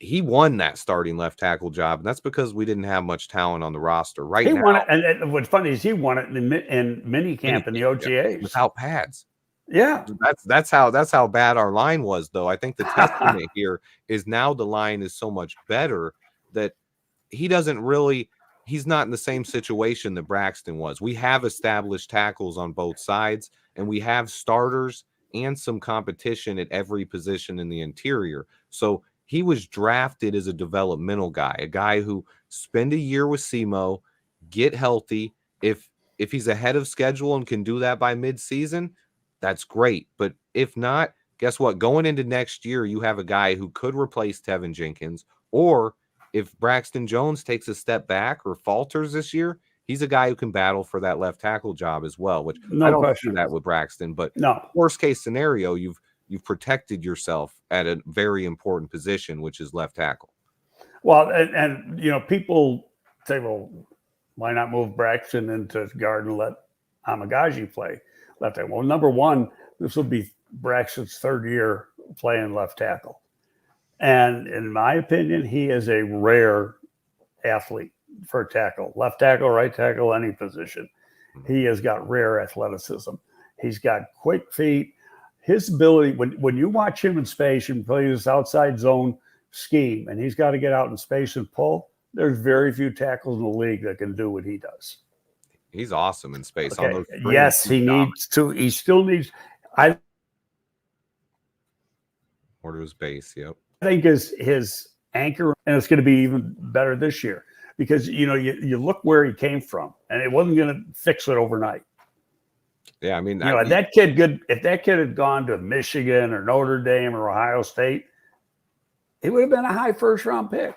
he won that starting left tackle job, and that's because we didn't have much talent on the roster right now. He won it, and what's funny is he won it in mini camp in the OTAs without pads. Yeah, that's how bad our line was, though. I think the testament here is now the line is so much better that he's not in the same situation that Braxton was. We have established tackles on both sides, and we have starters and some competition at every position in the interior. So he was drafted as a developmental guy, a guy who spend a year with SEMO, get healthy. If he's ahead of schedule and can do that by midseason, that's great. But if not, guess what? Going into next year, you have a guy who could replace Tevin Jenkins, or if Braxton Jones takes a step back or falters this year, he's a guy who can battle for that left tackle job as well, which I don't see that with Braxton. But worst case scenario, you've protected yourself at a very important position, which is left tackle. Well, and people say, well, why not move Braxton into guard and let Amagaji play left tackle? Well, number one, this will be Braxton's third year playing left tackle. And in my opinion, he is a rare athlete for a tackle. Left tackle, right tackle, any position. He has got rare athleticism. He's got quick feet. His ability, when you watch him in space and play this outside zone scheme, and he's got to get out in space and pull, there's very few tackles in the league that can do what he does. He's awesome in space. Okay. On those yes, he needs to. He still needs. Order his base. Yep. I think his anchor, and it's going to be even better this year, because you look where he came from, and it wasn't going to fix it overnight. Yeah, I mean, if that kid had gone to Michigan or Notre Dame or Ohio State, it would have been a high first-round pick.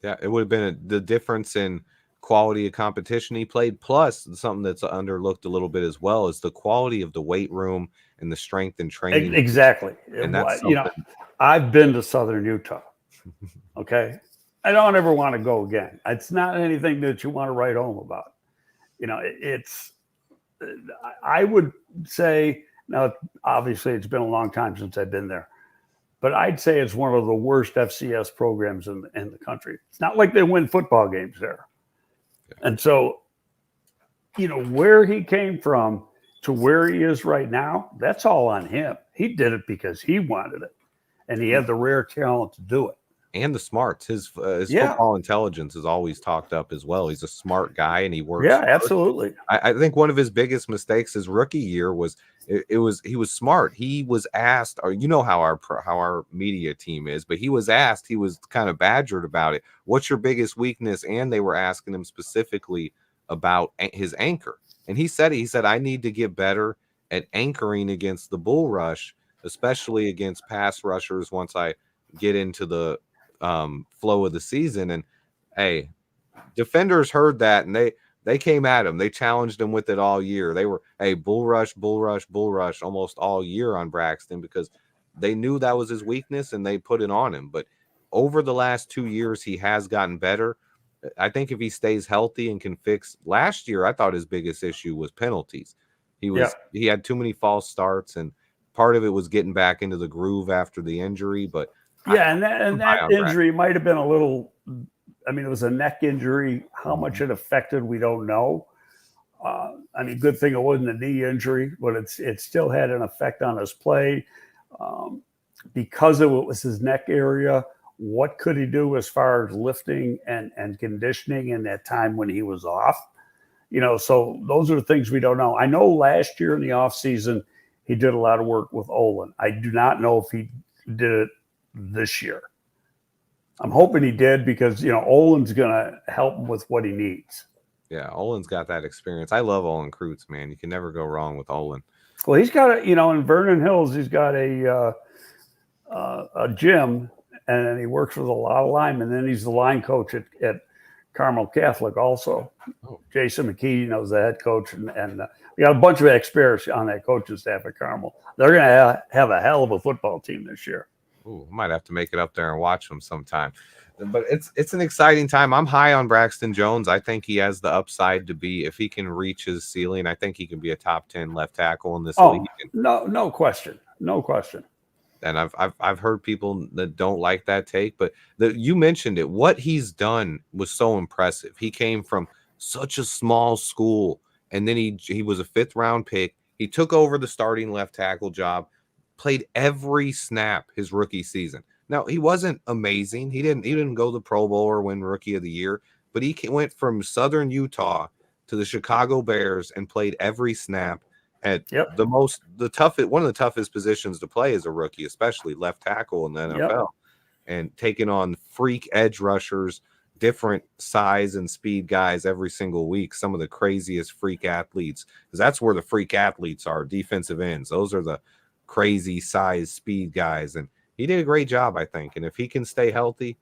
Yeah, it would have been the difference in quality of competition he played, plus something that's underlooked a little bit as well is the quality of the weight room and the strength and training. Exactly. And that's I've been to Southern Utah. Okay. I don't ever want to go again. It's not anything that you want to write home about. I would say, now, obviously it's been a long time since I've been there, but I'd say it's one of the worst FCS programs in the country. It's not like they win football games there. Yeah. And so, where he came from to where he is right now, that's all on him. He did it because he wanted it, and he had the rare talent to do it. And the smarts. His football intelligence is always talked up as well. He's a smart guy, and he works. Yeah, absolutely. I think one of his biggest mistakes his rookie year was he was smart. He was asked, or how our media team is, but he was asked. He was kind of badgered about it. What's your biggest weakness? And they were asking him specifically about his anchor, and he said I need to get better at anchoring against the bull rush, especially against pass rushers. Once I get into the flow of the season, and hey, defenders heard that, and they came at him. They challenged him with it all year. They were, hey, bull rush almost all year on Braxton, because they knew that was his weakness and they put it on him. But over the last 2 years, he has gotten better. I think if he stays healthy and can fix, last year I thought his biggest issue was penalties. He had too many false starts, and part of it was getting back into the groove after the injury. But that injury might have been a little I mean, it was a neck injury. How much it affected, we don't know. I mean, good thing it wasn't a knee injury, but it still had an effect on his play. Because of it was his neck area, what could he do as far as lifting and conditioning in that time when he was off? So those are the things we don't know. I know last year in the offseason, he did a lot of work with Olin. I do not know if he did it this year. I'm hoping he did because, Olin's going to help him with what he needs. Yeah, Olin's got that experience. I love Olin Kreutz, man. You can never go wrong with Olin. Well, he's got in Vernon Hills, he's got a gym, and he works with a lot of linemen. Then he's the line coach at Carmel Catholic also. Oh. Jason McKee knows the head coach, and we got a bunch of experience on that coaching staff at Carmel. They're going to have a hell of a football team this year. Ooh, I might have to make it up there and watch them sometime. But it's an exciting time. I'm high on Braxton Jones. I think he has the upside to be, if he can reach his ceiling, I think he can be a top 10 left tackle in this league. No question. No question. And I've heard people that don't like that take, but you mentioned it. What he's done was so impressive. He came from such a small school, and then he was a 5th round pick. He took over the starting left tackle job, played every snap his rookie season. Now, he wasn't amazing. He didn't go to the Pro Bowl or win Rookie of the Year, but he went from Southern Utah to the Chicago Bears and played every snap at one of the toughest positions to play as a rookie, especially left tackle in the NFL, and taking on freak edge rushers, different size and speed guys every single week. Some of the craziest freak athletes, because that's where the freak athletes are, defensive ends. Those are the crazy size speed guys, and he did a great job, I think. And if he can stay healthy,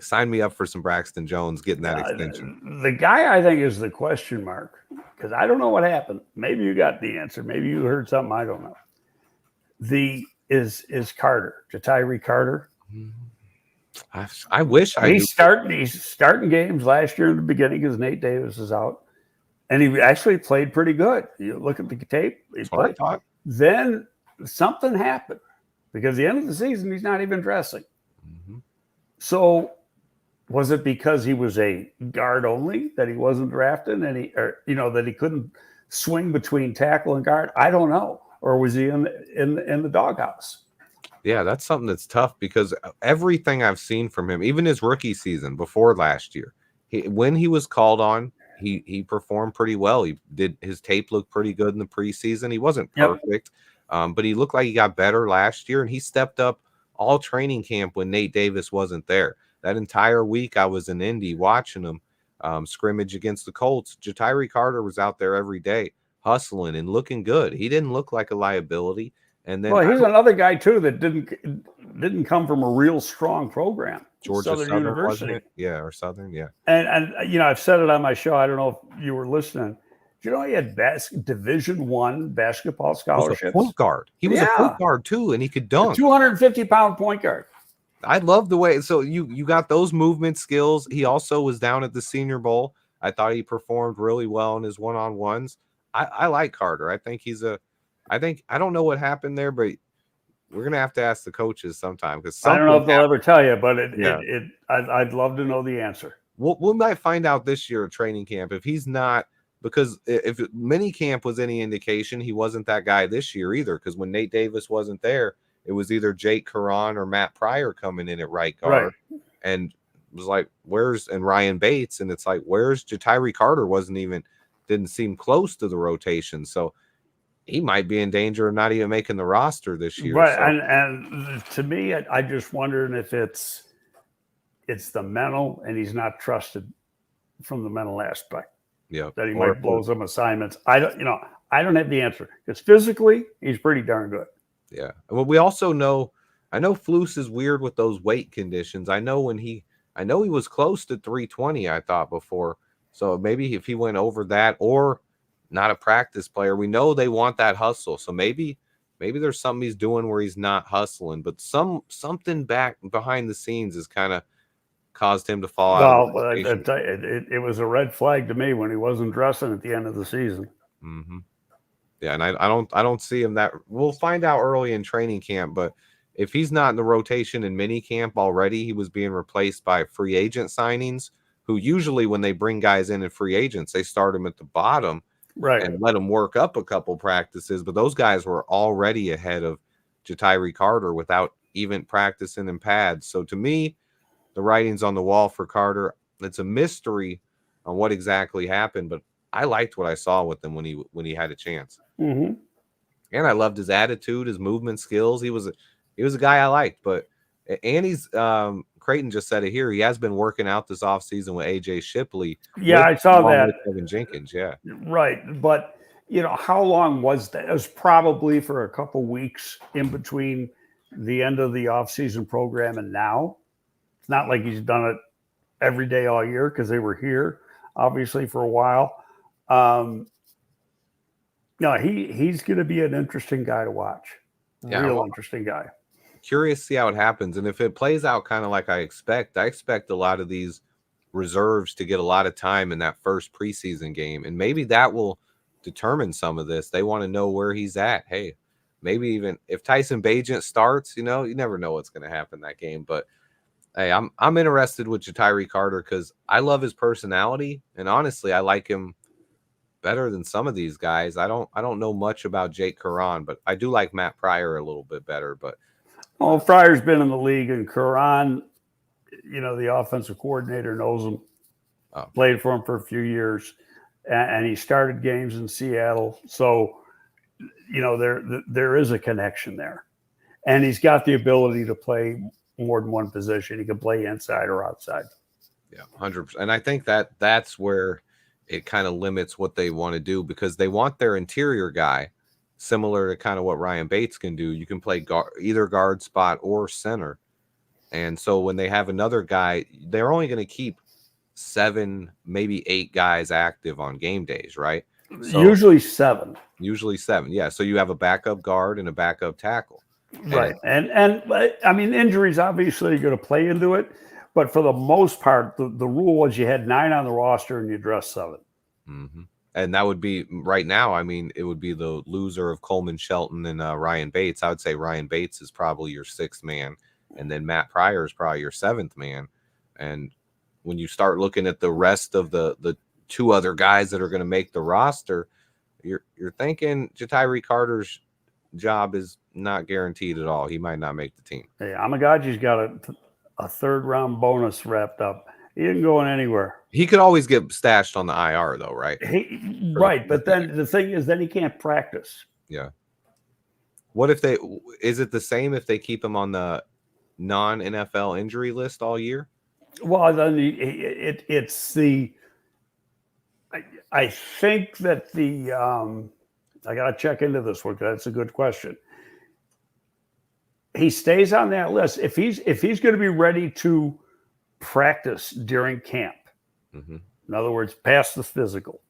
sign me up for some Braxton Jones getting that extension. The guy I think is the question mark, because I don't know what happened. Maybe you got the answer. Maybe you heard something I don't know. Is Carter, Jatiri Carter. I wish he's starting games last year in the beginning because Nate Davis is out, and he actually played pretty good. You look at the tape. Then something happened. Because the end of the season, he's not even dressing. Mm-hmm. So was it because he was a guard only that he wasn't drafted and that he couldn't swing between tackle and guard? I don't know. Or was he in the doghouse? Yeah, that's something that's tough because everything I've seen from him, even his rookie season before last year, when he was called on, he performed pretty well. His tape looked pretty good in the preseason. He wasn't perfect. But he looked like he got better last year, and he stepped up all training camp when Nate Davis wasn't there. That entire week I was in Indy watching him scrimmage against the Colts. Jatiri Carter was out there every day hustling and looking good. He didn't look like a liability. And then he's another guy too that didn't come from a real strong program. Georgia Southern University, or Southern, And I've said it on my show. I don't know if you were listening. Do you know he had Division I basketball scholarships? He was a point guard. He was a point guard too, and he could dunk. 250-pound point guard. I love the way. So you got those movement skills. He also was down at the Senior Bowl. I thought he performed really well in his one-on-ones. I like Carter. I think I don't know what happened there, but we're gonna have to ask the coaches sometime because I don't know if they'll ever tell you, but I'd love to know the answer. We might find out this year at training camp if he's not. Because if minicamp was any indication, he wasn't that guy this year either. Because when Nate Davis wasn't there, it was either Jake Caron or Matt Pryor coming in at right guard. Right. And it was like, and Ryan Bates. And it's like, where's Jatiri Carter? Didn't seem close to the rotation. So he might be in danger of not even making the roster this year. Right. So. And to me, I just wondering if it's the mental and he's not trusted from the mental aspect. Yeah, that he might blow some assignments. I don't have the answer because physically he's pretty darn good. Yeah. Well, we also know. I know Flus is weird with those weight conditions. I know he was close to 320. I thought before, so maybe if he went over that or not a practice player, we know they want that hustle. So maybe there's something he's doing where he's not hustling, but something back behind the scenes is kind of caused him to fall out. Well, it was a red flag to me when he wasn't dressing at the end of the season. Mm-hmm. Yeah, and I don't see him that. We'll find out early in training camp, but if he's not in the rotation in minicamp already, he was being replaced by free agent signings who usually when they bring guys in free agents, they start them at the bottom Right. and let them work up a couple practices. But those guys were already ahead of Ja'Tyre Carter without even practicing in pads. So to me, the writing's on the wall for Carter. It's a mystery on what exactly happened, but I liked what I saw with him when he had a chance. Mm-hmm. And I loved his attitude, his movement skills. He was a guy I liked. But Annie's Creighton just said it here. He has been working out this offseason with AJ Shipley. Yeah, I saw that. With Kevin Jenkins, yeah. Right. But, how long was that? It was probably for a couple weeks in between the end of the offseason program and now. It's not like he's done it every day all year because they were here, obviously, for a while. He's going to be an interesting guy to watch. Real interesting guy. Curious to see how it happens. And if it plays out kind of like I expect a lot of these reserves to get a lot of time in that first preseason game. And maybe that will determine some of this. They want to know where he's at. Hey, maybe even if Tyson Bagent starts, you never know what's going to happen that game. But hey, I'm interested with Ja'Tyre Carter because I love his personality. And honestly, I like him better than some of these guys. I don't know much about Jake Curran, but I do like Matt Pryor a little bit better. But Pryor's been in the league, and Curran, the offensive coordinator knows him. Played for him for a few years, and he started games in Seattle. So, there is a connection there, and he's got the ability to play more than one position. He can play inside or outside. Yeah, 100%. And I think that's where it kind of limits what they want to do because they want their interior guy, similar to kind of what Ryan Bates can do. You can play either guard spot or center. And so when they have another guy, they're only going to keep 7, maybe 8 guys active on game days, right? So, usually 7. Yeah. So you have a backup guard and a backup tackle. Right. And I mean, injuries obviously are going to play into it. But for the most part, the rule was you had 9 on the roster and you dressed 7. Mm-hmm. And that would be right now. I mean, it would be the loser of Coleman Shelton and Ryan Bates. I would say Ryan Bates is probably your 6th man. And then Matt Pryor is probably your 7th man. And when you start looking at the rest of the 2 other guys that are going to make the roster, you're thinking Ja'Tyre Carter's job is not guaranteed at all. He might not make the team. Hey, Amagaji's got a 3rd-round bonus wrapped up. He isn't going anywhere. He could always get stashed on the IR, though, right? Right, but then the thing is, then he can't practice. Yeah. What if is it the same if they keep him on the non-NFL injury list all year? Well, then it's the. I think that I got to check into this one because that's a good question. He stays on that list if he's going to be ready to practice during camp. Mm-hmm. In other words, pass the physical.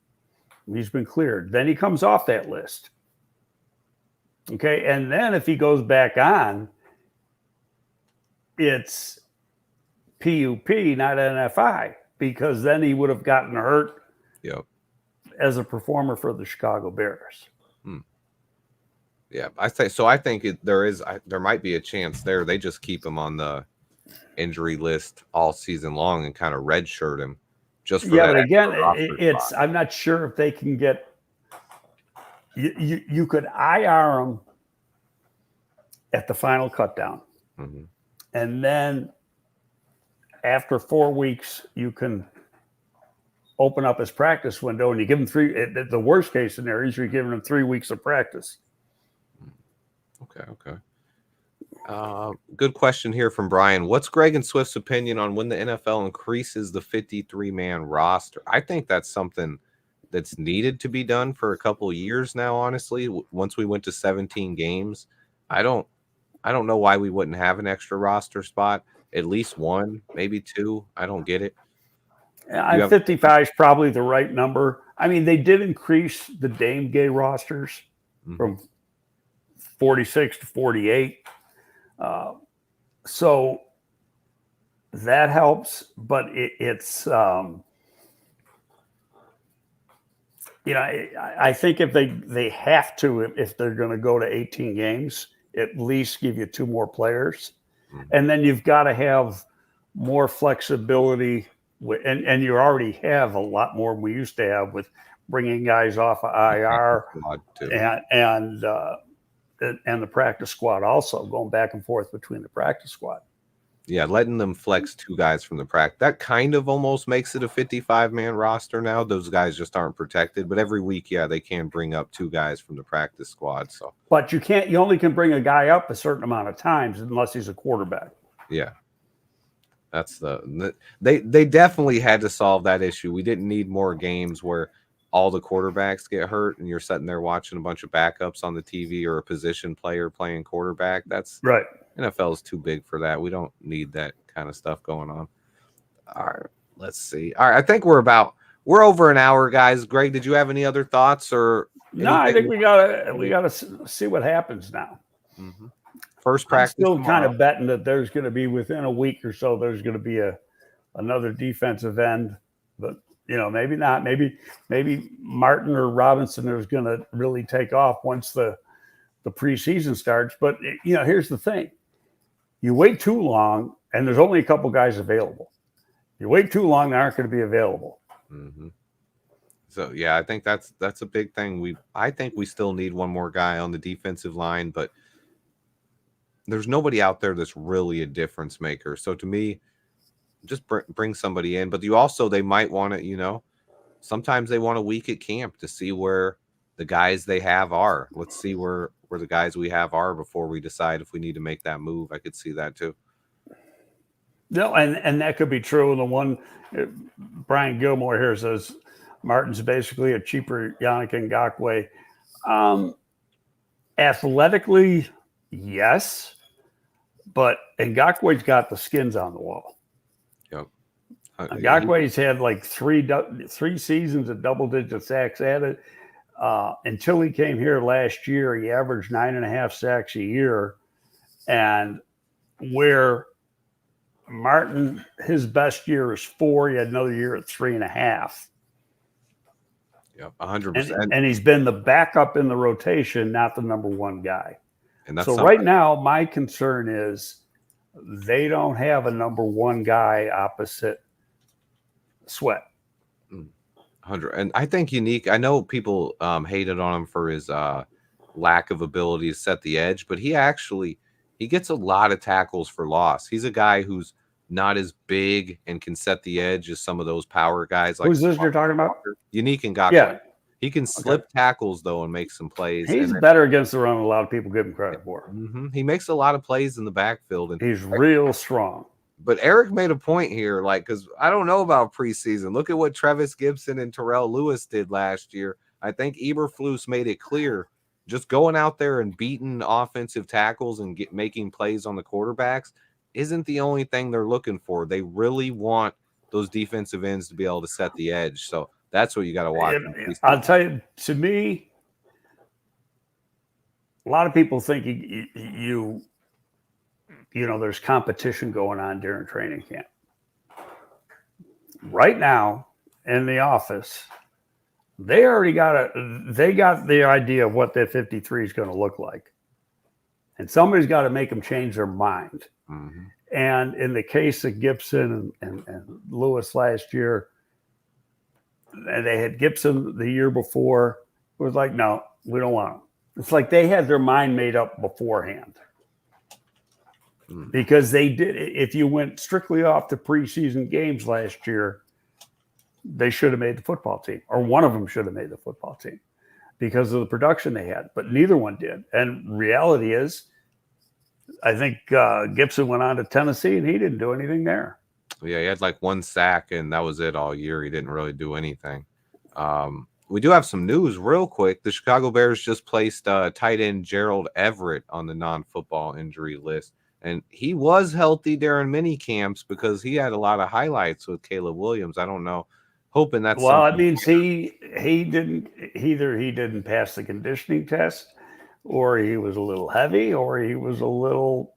He's been cleared. Then he comes off that list. Okay, and then if he goes back on, it's PUP, not NFI, because then he would have gotten hurt. Yep. As a performer for the Chicago Bears. Yeah, I think there might be a chance there. They just keep him on the injury list all season long and kind of redshirt him just for that. But again, I'm not sure if they can get. You could IR him at the final cutdown, and then after 4 weeks, you can open up his practice window and you give him 3. The worst case scenario is you're giving him 3 weeks of practice. Okay. Good question here from Brian. What's Greg and Swift's opinion on when the NFL increases the 53-man roster? I think that's something that's needed to be done for a couple of years now, honestly. Once we went to 17 games, I don't know why we wouldn't have an extra roster spot, at least 1, maybe 2. I don't get it. 55 is probably the right number. I mean, they did increase the Dame Gay rosters from 46 to 48. So that helps, but it's I think if they have to, if they're going to go to 18 games, at least give you 2 more players. Mhm. And then you've got to have more flexibility. And you already have a lot more than we used to have with bringing guys off of IR Squad too. and the practice squad also going back and forth between the practice squad. Yeah, letting them flex 2 guys from the practice. That kind of almost makes it a 55-man roster now. Those guys just aren't protected, but every week, yeah, they can bring up 2 guys from the practice squad. So, but you only can bring a guy up a certain amount of times unless he's a quarterback. Yeah. That's they definitely had to solve that issue. We didn't need more games where all the quarterbacks get hurt and you're sitting there watching a bunch of backups on the TV or a position player playing quarterback. That's right. NFL is too big for that. We don't need that kind of stuff going on. All right, let's see. All right, I think we're over an hour, guys. Greg, did you have any other thoughts or? No, I think we gotta see what happens now. Mm-hmm. First practice. I'm still kind of betting that there's going to be within a week or so. There's going to be another defensive end, but maybe not. Maybe Martin or Robinson is going to really take off once the preseason starts. But here's the thing: you wait too long, and there's only a couple guys available. You wait too long, they aren't going to be available. Mm-hmm. So yeah, I think that's a big thing. I think we still need one more guy on the defensive line, but there's nobody out there that's really a difference maker. So to me, just bring somebody in. But they might want to, sometimes they want a week at camp to see where the guys they have are. Let's see where the guys we have are before we decide if we need to make that move. I could see that too. No, and that could be true. And the one Brian Gilmore here says Martin's basically a cheaper Yannick Ngakoue. Athletically, yes, but Ngakwe's got the skins on the wall. Yep. Ngakwe's had like three seasons of double-digit sacks added. Until he came here last year, he averaged 9.5 sacks a year. And where Martin, his best year is 4, he had another year at 3.5. Yep, 100%. And he's been the backup in the rotation, not the number one guy. And that's so right now, my concern is they don't have a number one guy opposite Sweat. 100. And I think Unique, I know people hated on him for his lack of ability to set the edge, but he gets a lot of tackles for loss. He's a guy who's not as big and can set the edge as some of those power guys. Like who's this you're talking about? Unique and Ngakoue. Yeah. He can slip tackles, though, and make some plays. He's better against the run than a lot of people give him credit for. Mm-hmm. He makes a lot of plays in the backfield. And he's real strong. But Eric made a point here, because I don't know about preseason. Look at what Trevis Gibson and Terrell Lewis did last year. I think Eberflus made it clear, just going out there and beating offensive tackles and making plays on the quarterbacks isn't the only thing they're looking for. They really want those defensive ends to be able to set the edge. So that's what you got to watch. I'll tell you, to me, a lot of people think there's competition going on during training camp. Right now, in the office, they got the idea of what that 53 is going to look like. And somebody's got to make them change their mind. Mm-hmm. And in the case of Gibson and Lewis last year, and they had Gibson the year before, it was like, no, we don't want him. It's like they had their mind made up beforehand. Because they did. If you went strictly off the preseason games last year, they should have made the football team, or one of them should have made the football team because of the production they had, but neither one did. And reality is, I think Gibson went on to Tennessee and he didn't do anything there. Yeah, he had like 1 sack and that was it all year. He didn't really do anything. We do have some news real quick. The Chicago Bears just placed tight end Gerald Everett on the non-football injury list. And he was healthy during mini camps because he had a lot of highlights with Caleb Williams. I don't know. Hoping that's well, it means he didn't pass the conditioning test, or he was a little heavy, or he was a little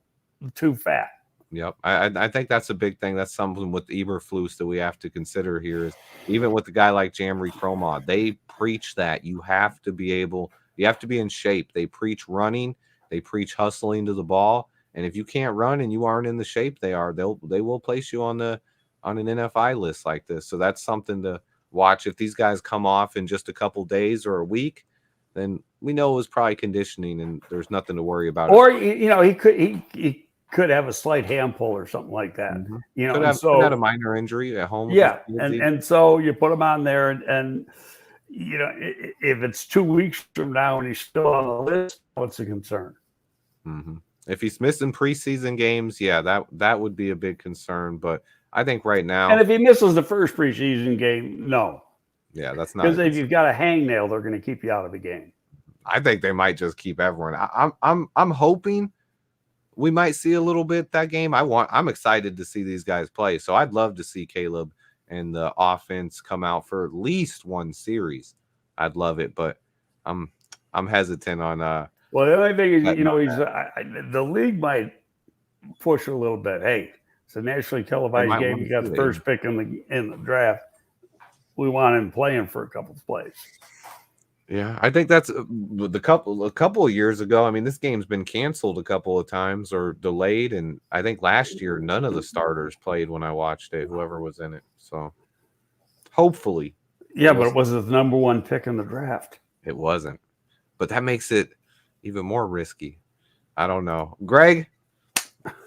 too fat. Yep. I think that's a big thing. That's something with Eberflus that we have to consider here is even with a guy like Jamry Cromod, they preach that you have to be in shape. They preach running. They preach hustling to the ball, and if you can't run and you aren't in the shape they will place you on an NFI list like this. So that's something to watch. If these guys come off in just a couple days or a week, then we know it was probably conditioning, and there's nothing to worry about. Or he could have a slight hand pull or something like that. Mm-hmm. Could have a minor injury at home. Yeah, and so you put him on there, and if it's 2 weeks from now and he's still on the list, what's the concern? Mm-hmm. If he's missing preseason games, that would be a big concern. But I think right now, and if he misses the first preseason game, no. Yeah, that's not, because if you've got a hangnail, they're going to keep you out of the game. I think they might just keep everyone. I'm hoping we might see a little bit that game. I'm excited to see these guys play. So I'd love to see Caleb and the offense come out for at least one series. I'd love it, but I'm hesitant on. Well, the only thing is, the league might push a little bit. Hey, it's a nationally televised game. You got the first pick in the draft. We want him playing for a couple of plays. Yeah, I think that's a couple of years ago. I mean, this game's been canceled a couple of times or delayed, and I think last year none of the starters played when I watched it. Whoever was in it, so hopefully. Yeah, but it was the number one pick in the draft. It wasn't, but that makes it even more risky. I don't know, Greg.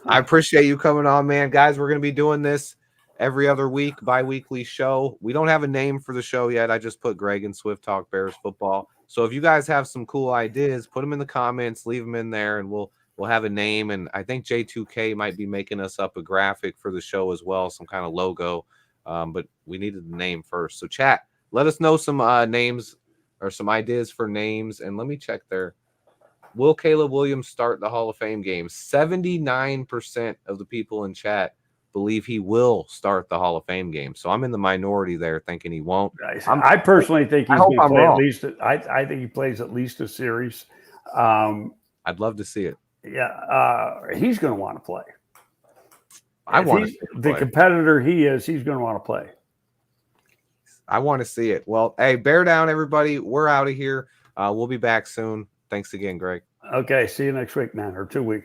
I appreciate you coming on, man. Guys, we're going to be doing this every other week, bi-weekly show. We don't have a name for the show yet. I just put Greg and Swift Talk Bears football. So if you guys have some cool ideas, put them in the comments, leave them in there, and we'll have a name. And I think J2K might be making us up a graphic for the show as well, some kind of logo. But we needed the name first. So chat, let us know some names or some ideas for names. And let me check there. Will Caleb Williams start the Hall of Fame game? 79% of the people in chat believe he will start the Hall of Fame game. So I'm in the minority there thinking he won't. I personally think he's going to play at least. I think he plays at least a series. I'd love to see it. Yeah, he's going to want to play. I want the competitor he is. He's going to want to play. I want to see it. Well, hey, bear down, everybody. We're out of here. We'll be back soon. Thanks again, Greg. Okay, see you next week, man, or 2 weeks.